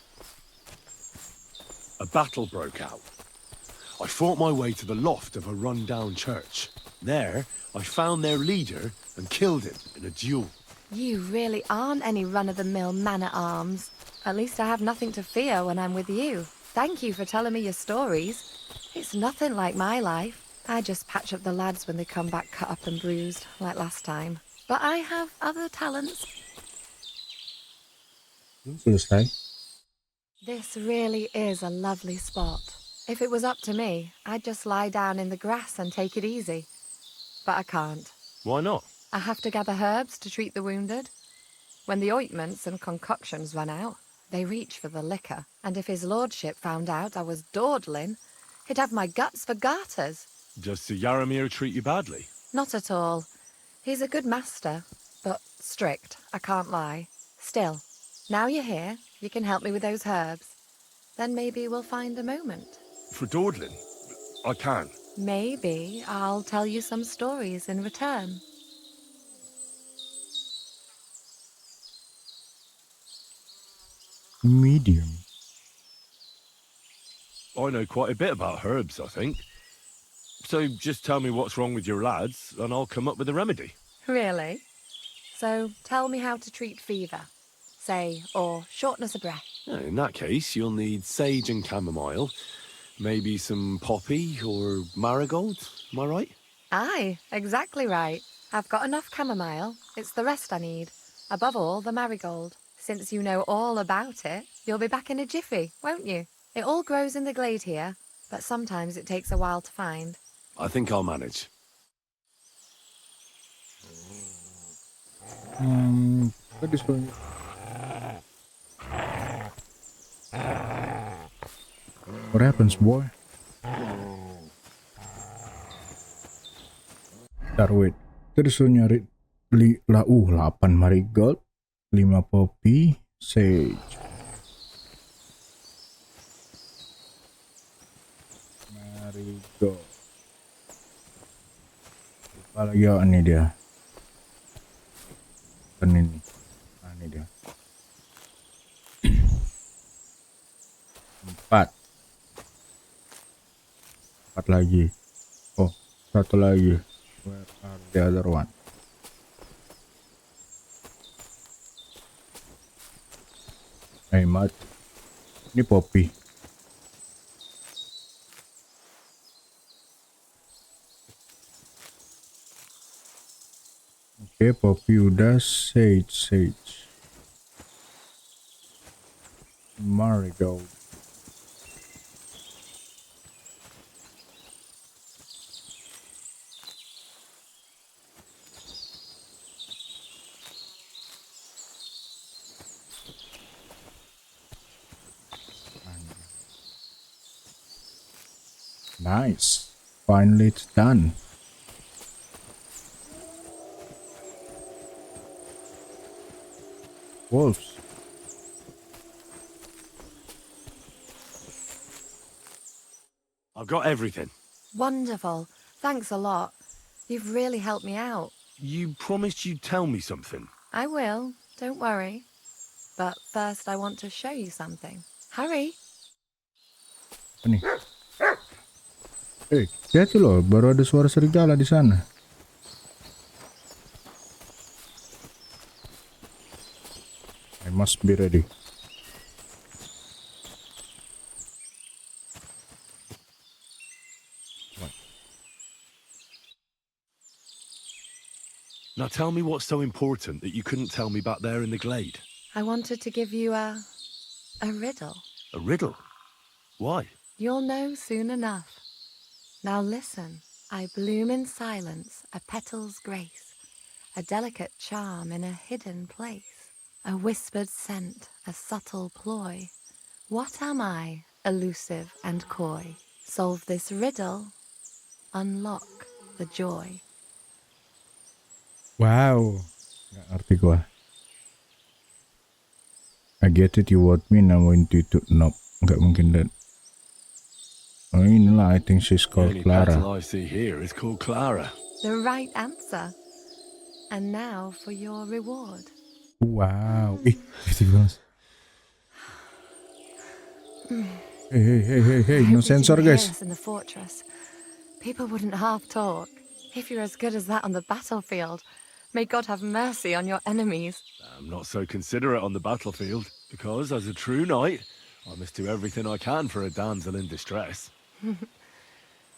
[SPEAKER 3] A battle broke out. I fought my way to the loft of a run-down church. There, I found their leader and killed him in a duel.
[SPEAKER 10] You really aren't any run-of-the-mill man-at-arms. At least I have nothing to fear when I'm with you. Thank you for telling me your stories. It's nothing like my life. I just patch up the lads when they come back cut up and bruised, like last time. But I have other talents.
[SPEAKER 1] Selesai.
[SPEAKER 10] This really is a lovely spot. If it was up to me, I'd just lie down in the grass and take it easy. But I can't.
[SPEAKER 3] Why not?
[SPEAKER 10] I have to gather herbs to treat the wounded. When the ointments and concoctions run out, they reach for the liquor. And if his lordship found out I was dawdling, he'd have my guts for garters.
[SPEAKER 3] Does Sir Yaramir treat you badly?
[SPEAKER 10] Not at all. He's a good master, but strict, I can't lie. Still, now you're here, you can help me with those herbs. Then maybe we'll find a moment.
[SPEAKER 3] For dawdling? I can.
[SPEAKER 10] Maybe I'll tell you some stories in return.
[SPEAKER 1] Medium.
[SPEAKER 3] I know quite a bit about herbs, I think. So just tell me what's wrong with your lads, and I'll come up with a remedy.
[SPEAKER 10] Really? So tell me how to treat fever, say, or shortness of breath.
[SPEAKER 3] In that case, you'll need sage and chamomile, maybe some poppy or marigold, am I right?
[SPEAKER 10] Aye, exactly right. I've got enough chamomile. It's the rest I need. Above all, the marigold. Since you know all about it, you'll be back in a jiffy, won't you? It all grows in the glade here, but sometimes it takes a while to find.
[SPEAKER 3] I think I'll manage.
[SPEAKER 1] Tadi soalnya. What happens, boy? Ntar wait. Tadi suruh nyari 8 marigold, 5 poppy, sage. Marigold. Apalagi ini dia. Ini. Ini dia. 4 lagi. Oh, 1 lagi. Where are the other one? Mat. Ini poppy. Oke, poppy udah. Sage. Marigold. Nice. Finally it's done. Wolves.
[SPEAKER 3] I've got everything.
[SPEAKER 10] Wonderful. Thanks a lot. You've really helped me out.
[SPEAKER 3] You promised you'd tell me something.
[SPEAKER 10] I will. Don't worry. But first I want to show you something. Hurry.
[SPEAKER 1] Nih. Hati loh, baru ada suara serigala di sana. I must be ready.
[SPEAKER 3] Now tell me what's so important that you couldn't tell me back there in the glade.
[SPEAKER 10] I wanted to give you a riddle.
[SPEAKER 3] A riddle? Why?
[SPEAKER 10] You'll know soon enough. Now listen, I bloom in silence, a petal's grace, a delicate charm in a hidden place, a whispered scent, a subtle ploy. What am I, elusive and coy? Solve this riddle, unlock the joy.
[SPEAKER 1] Wow. Nggak ngerti gua. I get it, you want me, now I'm going to nope. Nggak mungkin dan. Oh, inilah, I think she's called
[SPEAKER 3] The only
[SPEAKER 1] Clara.
[SPEAKER 3] petal I see here is called Clara.
[SPEAKER 10] The right answer. And now for your reward.
[SPEAKER 1] Wow. Beauty banget. Hey, no sensor, guys.
[SPEAKER 10] In the fortress, people wouldn't half talk. If you're as good as that on the battlefield, may God have mercy on your enemies.
[SPEAKER 3] I'm not so considerate on the battlefield, because as a true knight, I must do everything I can for a damsel in distress.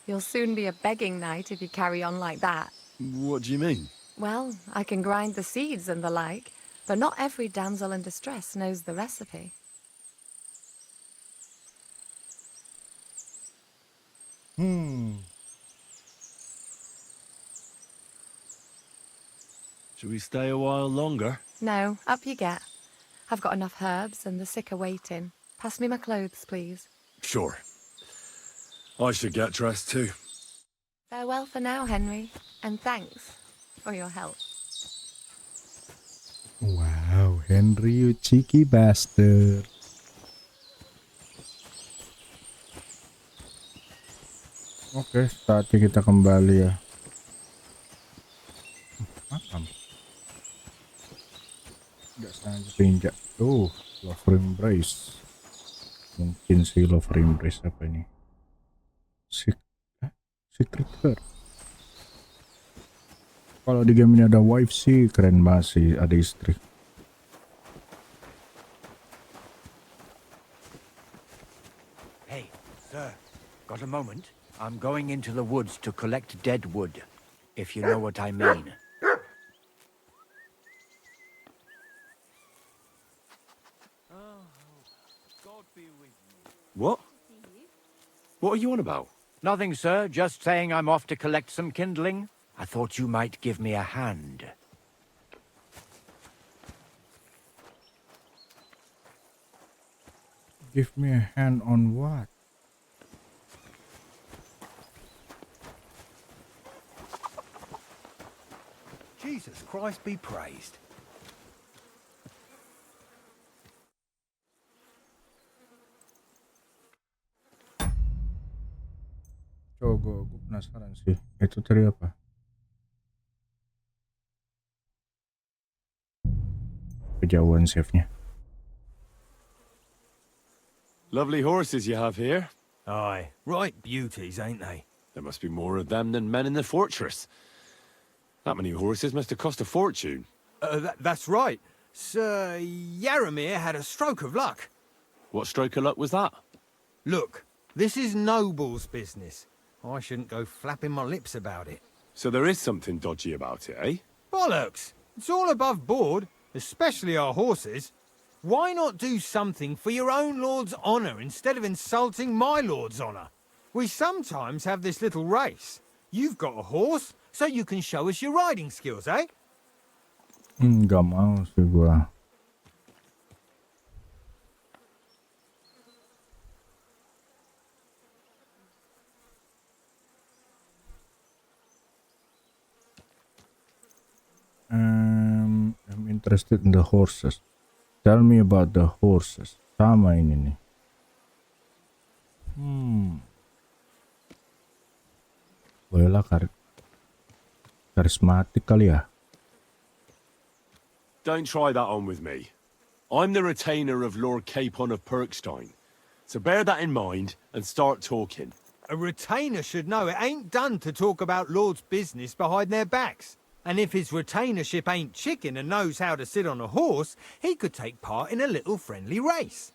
[SPEAKER 10] You'll soon be a begging knight if you carry on like that.
[SPEAKER 3] What do you mean?
[SPEAKER 10] Well, I can grind the seeds and the like, but not every damsel in distress knows the recipe.
[SPEAKER 3] Should we stay a while longer?
[SPEAKER 10] No, up you get. I've got enough herbs and the sick are waiting. Pass me my clothes, please.
[SPEAKER 3] Sure. I should get dressed too.
[SPEAKER 10] Farewell for now, Henry, and thanks for your help.
[SPEAKER 1] Wow, Henry, you cheeky bastard. Oke, saatnya kita kembali ya. Makam. Tidak sengaja keinjak. Love Embrace. Mungkin sih Love Embrace apa ini? Secret Heart. Kalau di game ini ada wife sih keren banget sih, ada istri.
[SPEAKER 5] Hey, sir, got a moment? I'm going into the woods to collect dead wood, if you know what I mean.
[SPEAKER 3] What? What are you on about?
[SPEAKER 5] Nothing, sir. Just saying I'm off to collect some kindling. I thought you might give me a hand.
[SPEAKER 1] Give me a hand on what?
[SPEAKER 5] Jesus Christ be praised.
[SPEAKER 1] Coba gue penasaran sih. Itu tadi apa? Kejauhan save-nya.
[SPEAKER 3] Lovely horses you have here.
[SPEAKER 9] Aye, right beauties, ain't they?
[SPEAKER 3] There must be more of them than men in the fortress. That many horses must have cost a fortune.
[SPEAKER 11] That's right. Sir Yaramir had a stroke of luck.
[SPEAKER 3] What stroke of luck was that?
[SPEAKER 11] Look, this is Noble's business. I shouldn't go flapping my lips about it.
[SPEAKER 3] So there is something dodgy about it, eh?
[SPEAKER 11] Bollocks! It's all above board, especially our horses. Why not do something for your own lord's honour instead of insulting my lord's honour? We sometimes have this little race. You've got a horse, so you can show us your riding skills, eh?
[SPEAKER 1] Nggak mau sih gua. I'm interested in the horses. Tell me about the horses. Sama ini nih. Bolehlah karismatik kali ya.
[SPEAKER 3] Don't try that on with me. I'm the retainer of Lord Capon of Perkstein. So bear that in mind and start talking.
[SPEAKER 11] A retainer should know it ain't done to talk about lords' business behind their backs. And if his retainership ain't chicken and knows how to sit on a horse, he could take part in a little friendly race.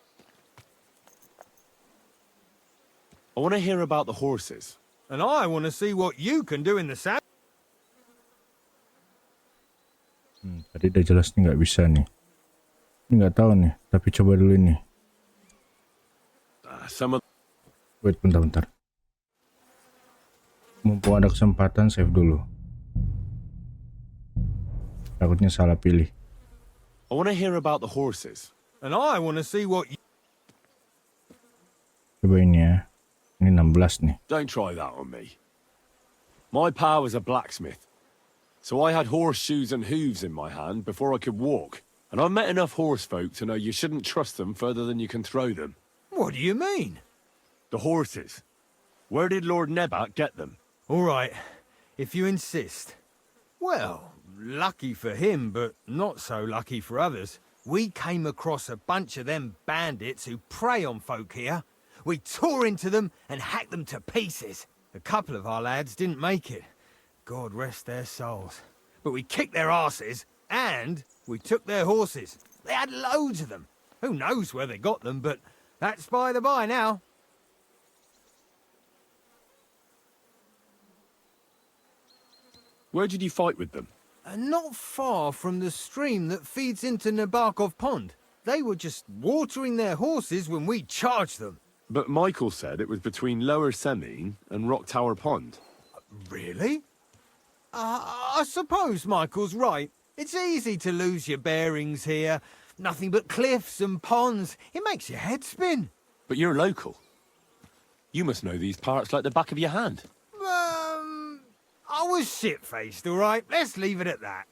[SPEAKER 3] I want to hear about the horses.
[SPEAKER 11] And I want to see what you can do in the saddle.
[SPEAKER 1] Tadi udah jelas nih nggak bisa nih. Ini nggak tahu nih, tapi coba dulu ini. Wait, bentar. Mumpung ada kesempatan, save dulu. Takutnya salah pilih.
[SPEAKER 3] I want to hear about the horses.
[SPEAKER 11] And I want to see what you...
[SPEAKER 1] Coba ini ya. Ini 16 nih.
[SPEAKER 3] Don't try that on me. My pa was a blacksmith. So I had horseshoes and hooves in my hand before I could walk. And I've met enough horse folk to know you shouldn't trust them further than you can throw them.
[SPEAKER 11] What do you mean?
[SPEAKER 3] The horses. Where did Lord Nebat get them?
[SPEAKER 11] All right, if you insist. Well, lucky for him, but not so lucky for others. We came across a bunch of them bandits who prey on folk here. We tore into them and hacked them to pieces. A couple of our lads didn't make it. God rest their souls. But we kicked their asses, and we took their horses. They had loads of them. Who knows where they got them, but that's by the by now.
[SPEAKER 3] Where did you fight with them?
[SPEAKER 11] Not far from the stream that feeds into nebakov Pond. They were just watering their horses when we charged them.
[SPEAKER 3] But Michael said it was between Lower Semine and Rock Tower Pond.
[SPEAKER 11] Really? I suppose Michael's right. It's easy to lose your bearings here. Nothing but cliffs and ponds. It makes your head spin.
[SPEAKER 3] But you're local. You must know these parts like the back of your hand.
[SPEAKER 11] I was shit-faced, all right? Let's leave it at that.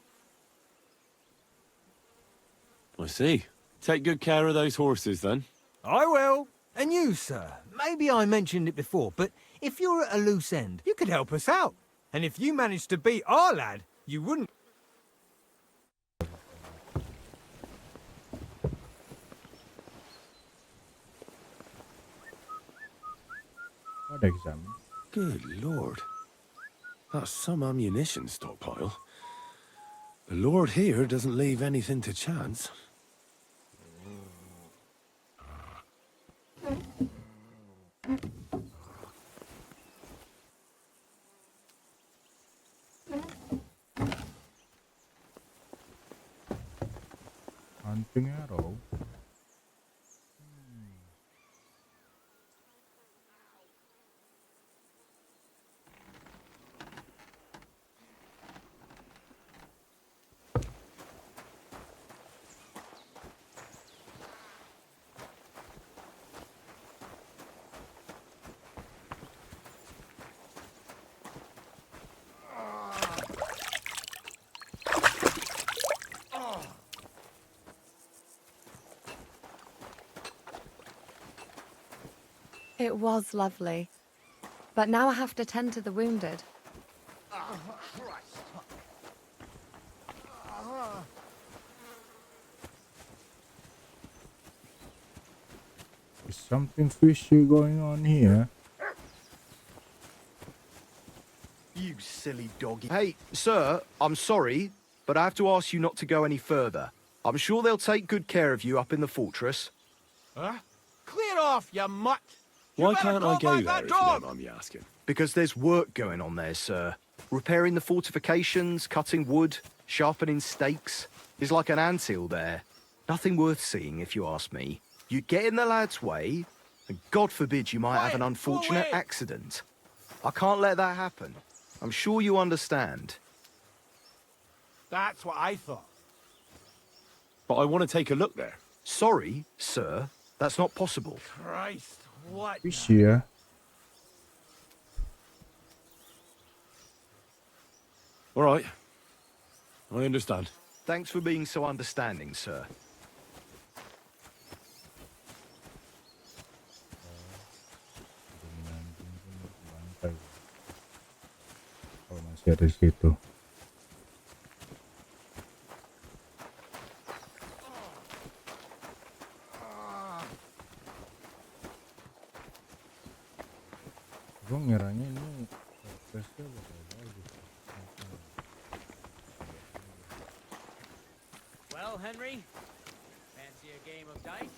[SPEAKER 3] I see. Take good care of those horses, then.
[SPEAKER 11] I will. And you, sir, maybe I mentioned it before, but if you're at a loose end, you could help us out. And if you managed to beat our lad, you wouldn't...
[SPEAKER 1] What exam?
[SPEAKER 3] Good lord. That's some ammunition stockpile. The lord here doesn't leave anything to chance.
[SPEAKER 1] Hunting arrow.
[SPEAKER 10] It was lovely. But now I have to tend to the wounded.
[SPEAKER 1] Is something fishy going on here?
[SPEAKER 12] You silly doggy. Hey, sir, I'm sorry, but I have to ask you not to go any further. I'm sure they'll take good care of you up in the fortress.
[SPEAKER 11] Huh? Clear off, you mutt!
[SPEAKER 3] Why can't I go there if you don't mind me asking?
[SPEAKER 12] Because there's work going on there, sir. Repairing the fortifications, cutting wood, sharpening stakes. There's like an anthill there. Nothing worth seeing, if you ask me. You get in the lad's way, and God forbid you might have an unfortunate accident. I can't let that happen. I'm sure you understand.
[SPEAKER 11] That's what I thought.
[SPEAKER 3] But I want to take a look there.
[SPEAKER 12] Sorry, sir. That's not possible.
[SPEAKER 11] Christ, what?
[SPEAKER 1] Fishy, yeah?
[SPEAKER 3] All right. I understand.
[SPEAKER 12] Thanks for being so understanding, sir.
[SPEAKER 1] Oh, masih ada di situ. Gue ngiranya ini surprise-nya bakal bagus.
[SPEAKER 5] Well, Henry, fancy a game of dice?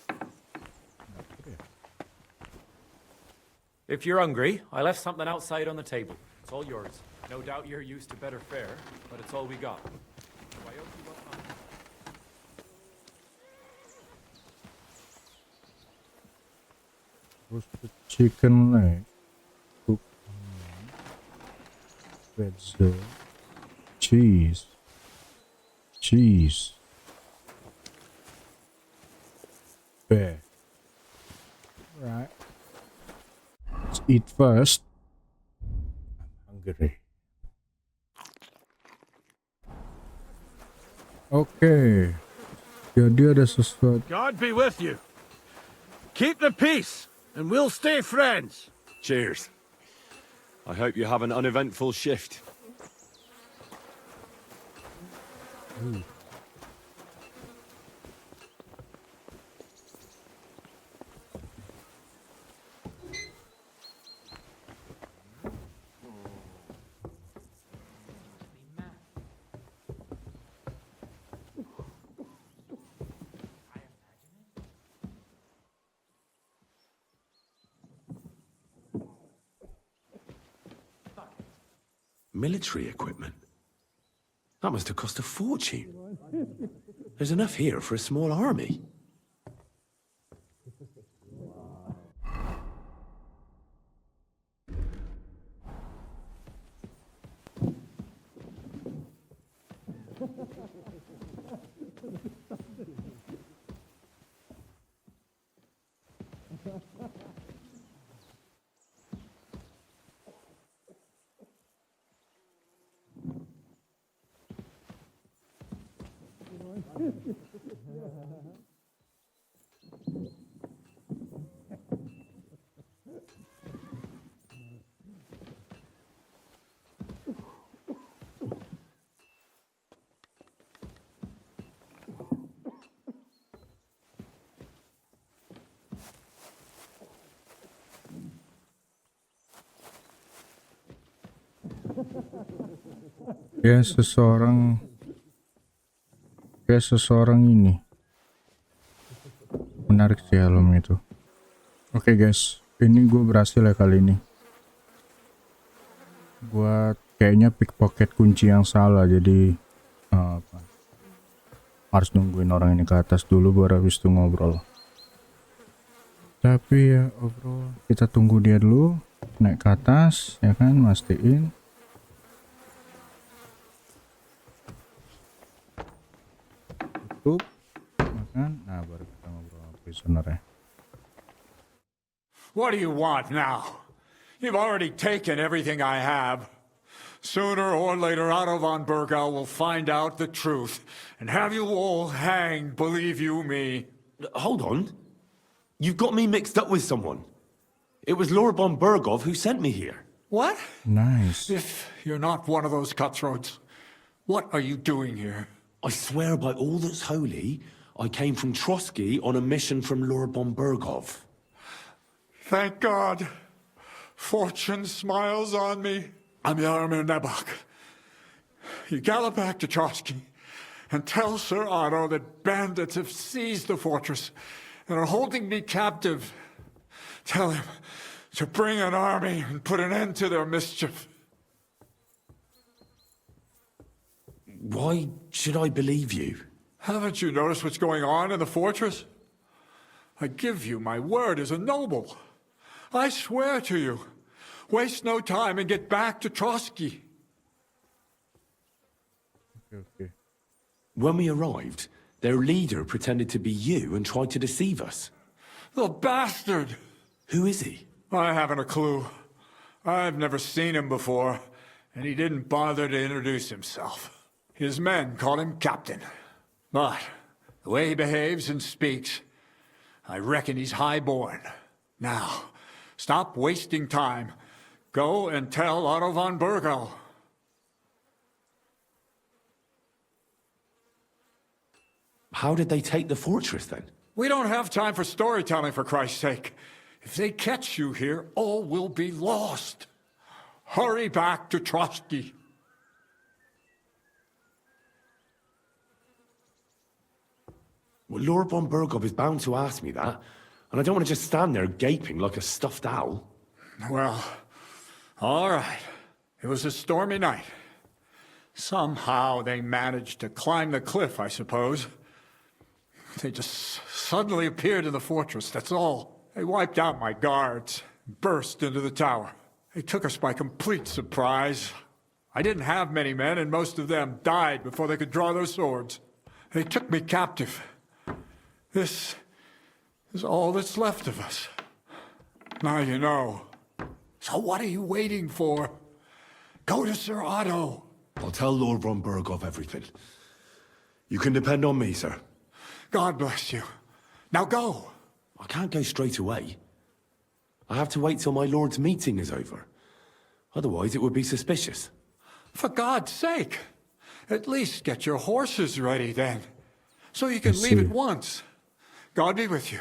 [SPEAKER 2] If you're hungry, I left something outside on the table. It's all yours. No doubt you're used to better fare, but it's all we got. Why don't you look on?
[SPEAKER 1] Roasted chicken leg, cooked onion, pretzel, cheese, bear. Right. Let's eat first. I'm hungry. Okay. Jadi ada sesuatu.
[SPEAKER 9] God be with you. Keep the peace, and we'll stay friends.
[SPEAKER 3] Cheers. I hope you have an uneventful shift. Military equipment? That must have cost a fortune. There's enough here for a small army.
[SPEAKER 1] Kayak seseorang ini menarik sih helm itu. Oke guys, ini gue berhasil ya kali ini. Gue kayaknya pickpocket kunci yang salah, jadi harus nungguin orang ini ke atas dulu baru habis itu ngobrol. Tapi ya overall kita tunggu dia dulu naik ke atas ya kan, mastiin. Tutup ya kan, nah baru kita ngobrol sama prisoner ya.
[SPEAKER 13] What do you want now? You've already taken everything I have. Sooner or later, Otto von Bergau will find out the truth and have you all hanged, believe you me.
[SPEAKER 3] Hold on. You've got me mixed up with someone. It was Lord von Bergov who sent me here.
[SPEAKER 13] What?
[SPEAKER 1] Nice.
[SPEAKER 13] If you're not one of those cutthroats, what are you doing here?
[SPEAKER 3] I swear by all that's holy, I came from Trotsky on a mission from Lord von Bergov.
[SPEAKER 13] Thank God. Fortune smiles on me. I'm Yaromir Nebak. You gallop back to Trotsky and tell Sir Otto that bandits have seized the fortress and are holding me captive. Tell him to bring an army and put an end to their mischief.
[SPEAKER 3] Why should I believe you?
[SPEAKER 13] Haven't you noticed what's going on in the fortress? I give you my word as a noble. I swear to you. Waste no time and get back to Trotsky.
[SPEAKER 1] Okay.
[SPEAKER 3] When we arrived, their leader pretended to be you and tried to deceive us.
[SPEAKER 13] The bastard!
[SPEAKER 3] Who is he?
[SPEAKER 13] I haven't a clue. I've never seen him before, and he didn't bother to introduce himself. His men call him Captain. But the way he behaves and speaks, I reckon he's high-born. Now, stop wasting time. Go and tell Otto von Bergau.
[SPEAKER 3] How did they take the fortress then?
[SPEAKER 13] We don't have time for storytelling, for Christ's sake. If they catch you here, all will be lost. Hurry back to Trotsky.
[SPEAKER 3] Well, Lord von Bergov is bound to ask me that, and I don't want to just stand there gaping like a stuffed owl.
[SPEAKER 13] Well, all right. It was a stormy night. Somehow they managed to climb the cliff, I suppose. They just suddenly appeared in the fortress, that's all. They wiped out my guards, burst into the tower. They took us by complete surprise. I didn't have many men, and most of them died before they could draw their swords. They took me captive. This is all that's left of us. Now you know. So what are you waiting for? Go to Sir Otto.
[SPEAKER 3] I'll tell Lord von Bergov everything. You can depend on me, sir.
[SPEAKER 13] God bless you. Now go.
[SPEAKER 3] I can't go straight away. I have to wait till my lord's meeting is over. Otherwise, it would be suspicious.
[SPEAKER 13] For God's sake, at least get your horses ready then, so you can leave at once. God be with you.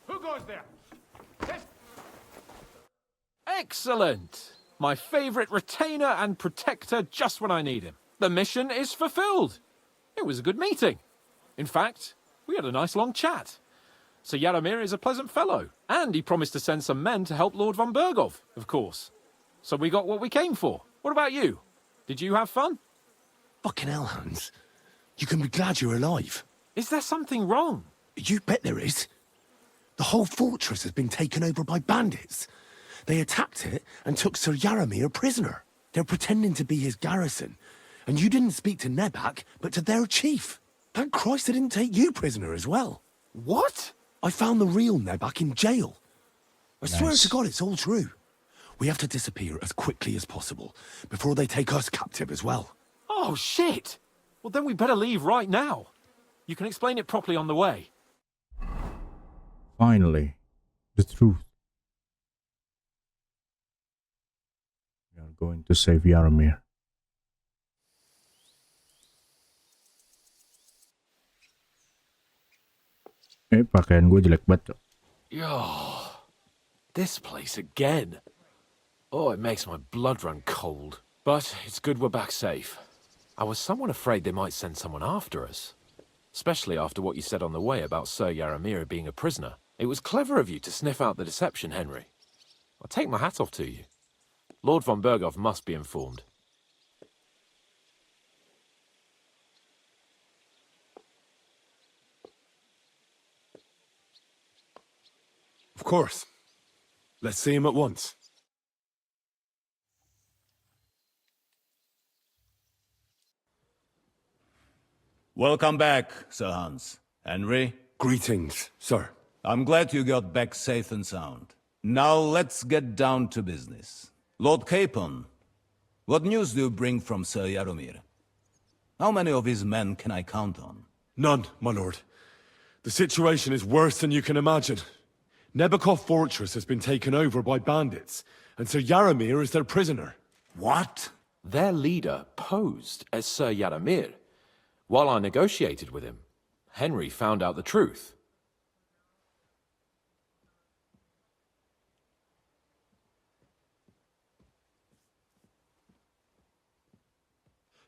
[SPEAKER 6] Who goes there?
[SPEAKER 2] Excellent! My favorite retainer and protector just when I need him. The mission is fulfilled. It was a good meeting. In fact, we had a nice long chat. Sir Yaromir is a pleasant fellow, and he promised to send some men to help Lord von Bergov, of course. So we got what we came for. What about you? Did you have fun?
[SPEAKER 3] Fucking hell, Hans. You can be glad you're alive.
[SPEAKER 2] Is there something wrong?
[SPEAKER 3] You bet there is. The whole fortress has been taken over by bandits. They attacked it and took Sir Yaramir prisoner. They're pretending to be his garrison. And you didn't speak to Nebak, but to their chief. Thank Christ they didn't take you prisoner as well.
[SPEAKER 2] What?
[SPEAKER 3] I found the real Nebak in jail. I swear
[SPEAKER 1] Nice.
[SPEAKER 3] to God it's all true. We have to disappear as quickly as possible, before they take us captive as well.
[SPEAKER 2] Oh, shit! Well, then we better leave right now. You can explain it properly on the way.
[SPEAKER 1] Finally, the truth. We are going to save Yaramir. Pakaian gue jelek banget, Cok.
[SPEAKER 2] Oh, this place again. Oh, it makes my blood run cold. But it's good we're back safe. I was somewhat afraid they might send someone after us. Especially after what you said on the way about Sir Yaramir being a prisoner. It was clever of you to sniff out the deception, Henry. I'll take my hat off to you. Lord von Berghoff must be informed.
[SPEAKER 3] Of course. Let's see him at once.
[SPEAKER 14] Welcome back, Sir Hans. Henry?
[SPEAKER 3] Greetings, sir.
[SPEAKER 14] I'm glad you got back safe and sound. Now let's get down to business. Lord Capon, what news do you bring from Sir Yaramir? How many of his men can I count on?
[SPEAKER 3] None, my lord. The situation is worse than you can imagine. Nebakov Fortress has been taken over by bandits, and Sir Yaramir is their prisoner.
[SPEAKER 14] What?
[SPEAKER 2] Their leader posed as Sir Yaramir. While I negotiated with him, Henry found out the truth.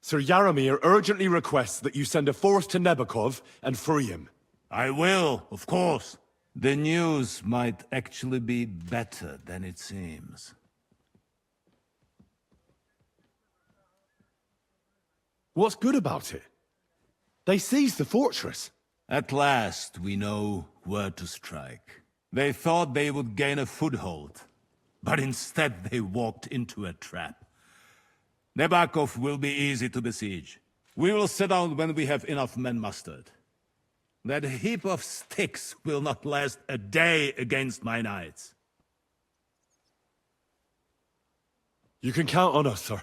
[SPEAKER 3] Sir Yaramir urgently requests that you send a force to Nebakov and free him.
[SPEAKER 14] I will, of course. The news might actually be better than it seems.
[SPEAKER 3] What's good about it? They seized the fortress.
[SPEAKER 14] At last, we know where to strike. They thought they would gain a foothold, but instead they walked into a trap. Nebakov will be easy to besiege. We will set out when we have enough men mustered. That heap of sticks will not last a day against my knights.
[SPEAKER 3] You can count on us, sir.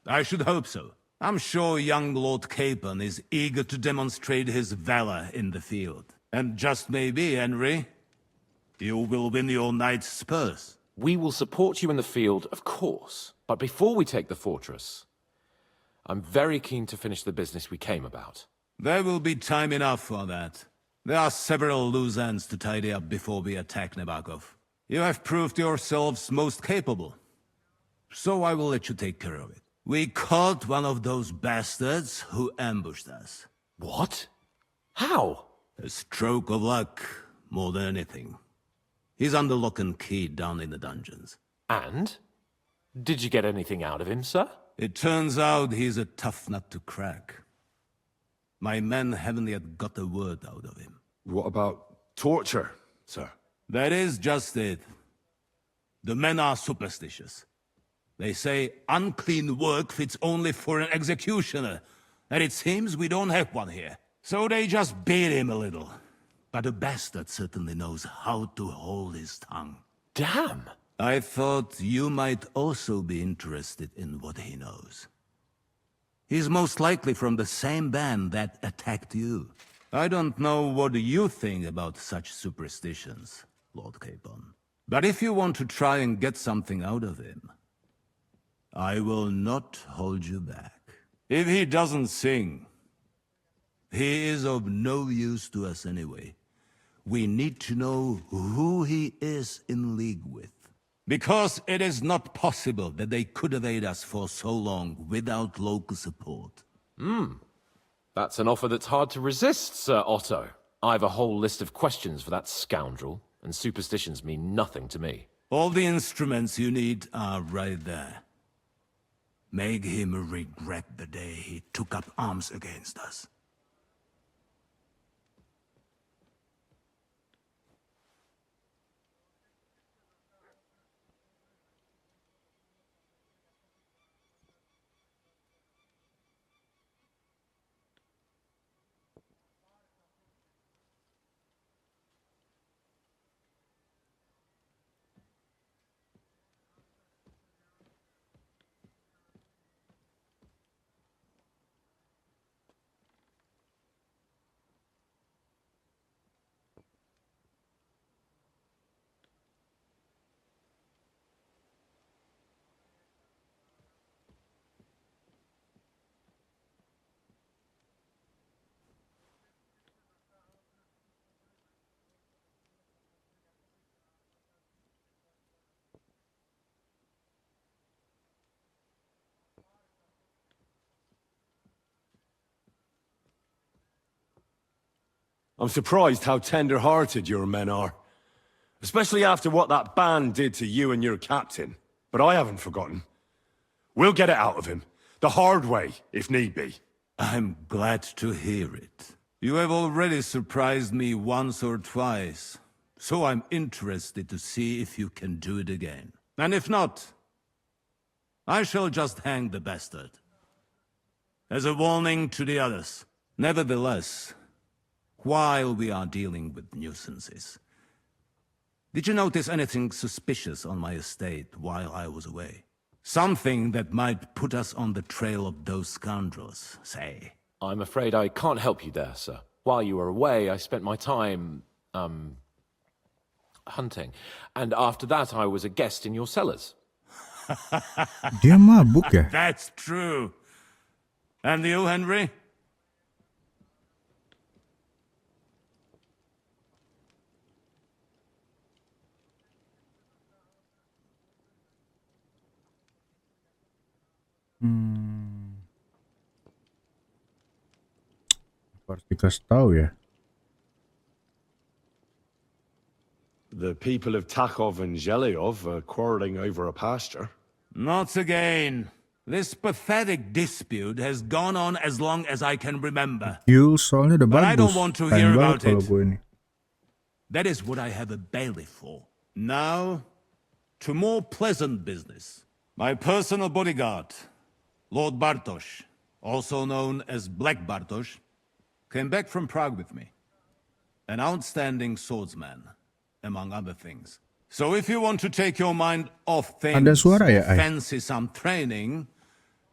[SPEAKER 14] I should hope so. I'm sure young Lord Capon is eager to demonstrate his valor in the field. And just maybe, Henry, you will win your knight's spurs.
[SPEAKER 2] We will support you in the field, of course. But before we take the fortress, I'm very keen to finish the business we came about.
[SPEAKER 14] There will be time enough for that. There are several loose ends to tidy up before we attack Nebakov. You have proved yourselves most capable. So I will let you take care of it. We caught one of those bastards who ambushed us.
[SPEAKER 2] What? How?
[SPEAKER 14] A stroke of luck, more than anything. He's under lock and key down in the dungeons.
[SPEAKER 2] And? Did you get anything out of him, sir?
[SPEAKER 14] It turns out he's a tough nut to crack. My men haven't yet got a word out of him.
[SPEAKER 3] What about torture, sir?
[SPEAKER 14] That is just it. The men are superstitious. They say unclean work fits only for an executioner, and it seems we don't have one here. So they just beat him a little. But a bastard certainly knows how to hold his tongue.
[SPEAKER 2] Damn!
[SPEAKER 14] I thought you might also be interested in what he knows. He's most likely from the same band that attacked you. I don't know what you think about such superstitions, Lord Capon. But if you want to try and get something out of him, I will not hold you back. If he doesn't sing, he is of no use to us anyway. We need to know who he is in league with. Because it is not possible that they could evade us for so long without local support.
[SPEAKER 2] That's an offer that's hard to resist, Sir Otto. I've a whole list of questions for that scoundrel, and superstitions mean nothing to me.
[SPEAKER 14] All the instruments you need are right there. Make him regret the day he took up arms against us.
[SPEAKER 3] I'm surprised how tender-hearted your men are. Especially after what that band did to you and your captain. But I haven't forgotten. We'll get it out of him. The hard way, if need be.
[SPEAKER 14] I'm glad to hear it. You have already surprised me once or twice, so I'm interested to see if you can do it again. And if not, I shall just hang the bastard. As a warning to the others. Nevertheless, while we are dealing with nuisances, did you notice anything suspicious on my estate while I was away? Something that might put us on the trail of those scoundrels, say.
[SPEAKER 2] I'm afraid I can't help you there, sir. While you were away, I spent my time, hunting. And after that, I was a guest in your cellars.
[SPEAKER 1] Dia mabuk ya?
[SPEAKER 14] That's true. And you, Henry?
[SPEAKER 1] Harus dikasih tahu ya.
[SPEAKER 3] The people of Takov and Zhelyov are quarreling over a pasture.
[SPEAKER 14] Not again. This pathetic dispute has gone on as long as I can remember.
[SPEAKER 1] Fuel soalnya udah
[SPEAKER 14] But
[SPEAKER 1] bagus.
[SPEAKER 14] I don't want to
[SPEAKER 1] Sayang
[SPEAKER 14] hear
[SPEAKER 1] banget
[SPEAKER 14] about
[SPEAKER 1] kalau
[SPEAKER 14] it.
[SPEAKER 1] gue ini.
[SPEAKER 14] That is what I have a bailiff for. Now, to more pleasant business. My personal bodyguard, Lord Bartosz, also known as Black Bartosz, came back from Prague with me. An outstanding swordsman, among other things. So if you want to take your mind off things,
[SPEAKER 1] Ada suara ya, Ai?
[SPEAKER 14] fancy some training,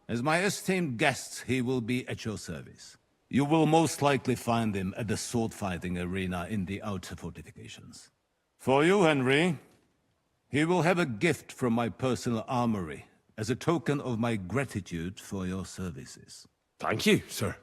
[SPEAKER 14] as my esteemed guest, he will be at your service. You will most likely find him at the sword-fighting arena in the outer fortifications. For you, Henry, he will have a gift from my personal armory as a token of my gratitude for your services.
[SPEAKER 3] Thank you, sir.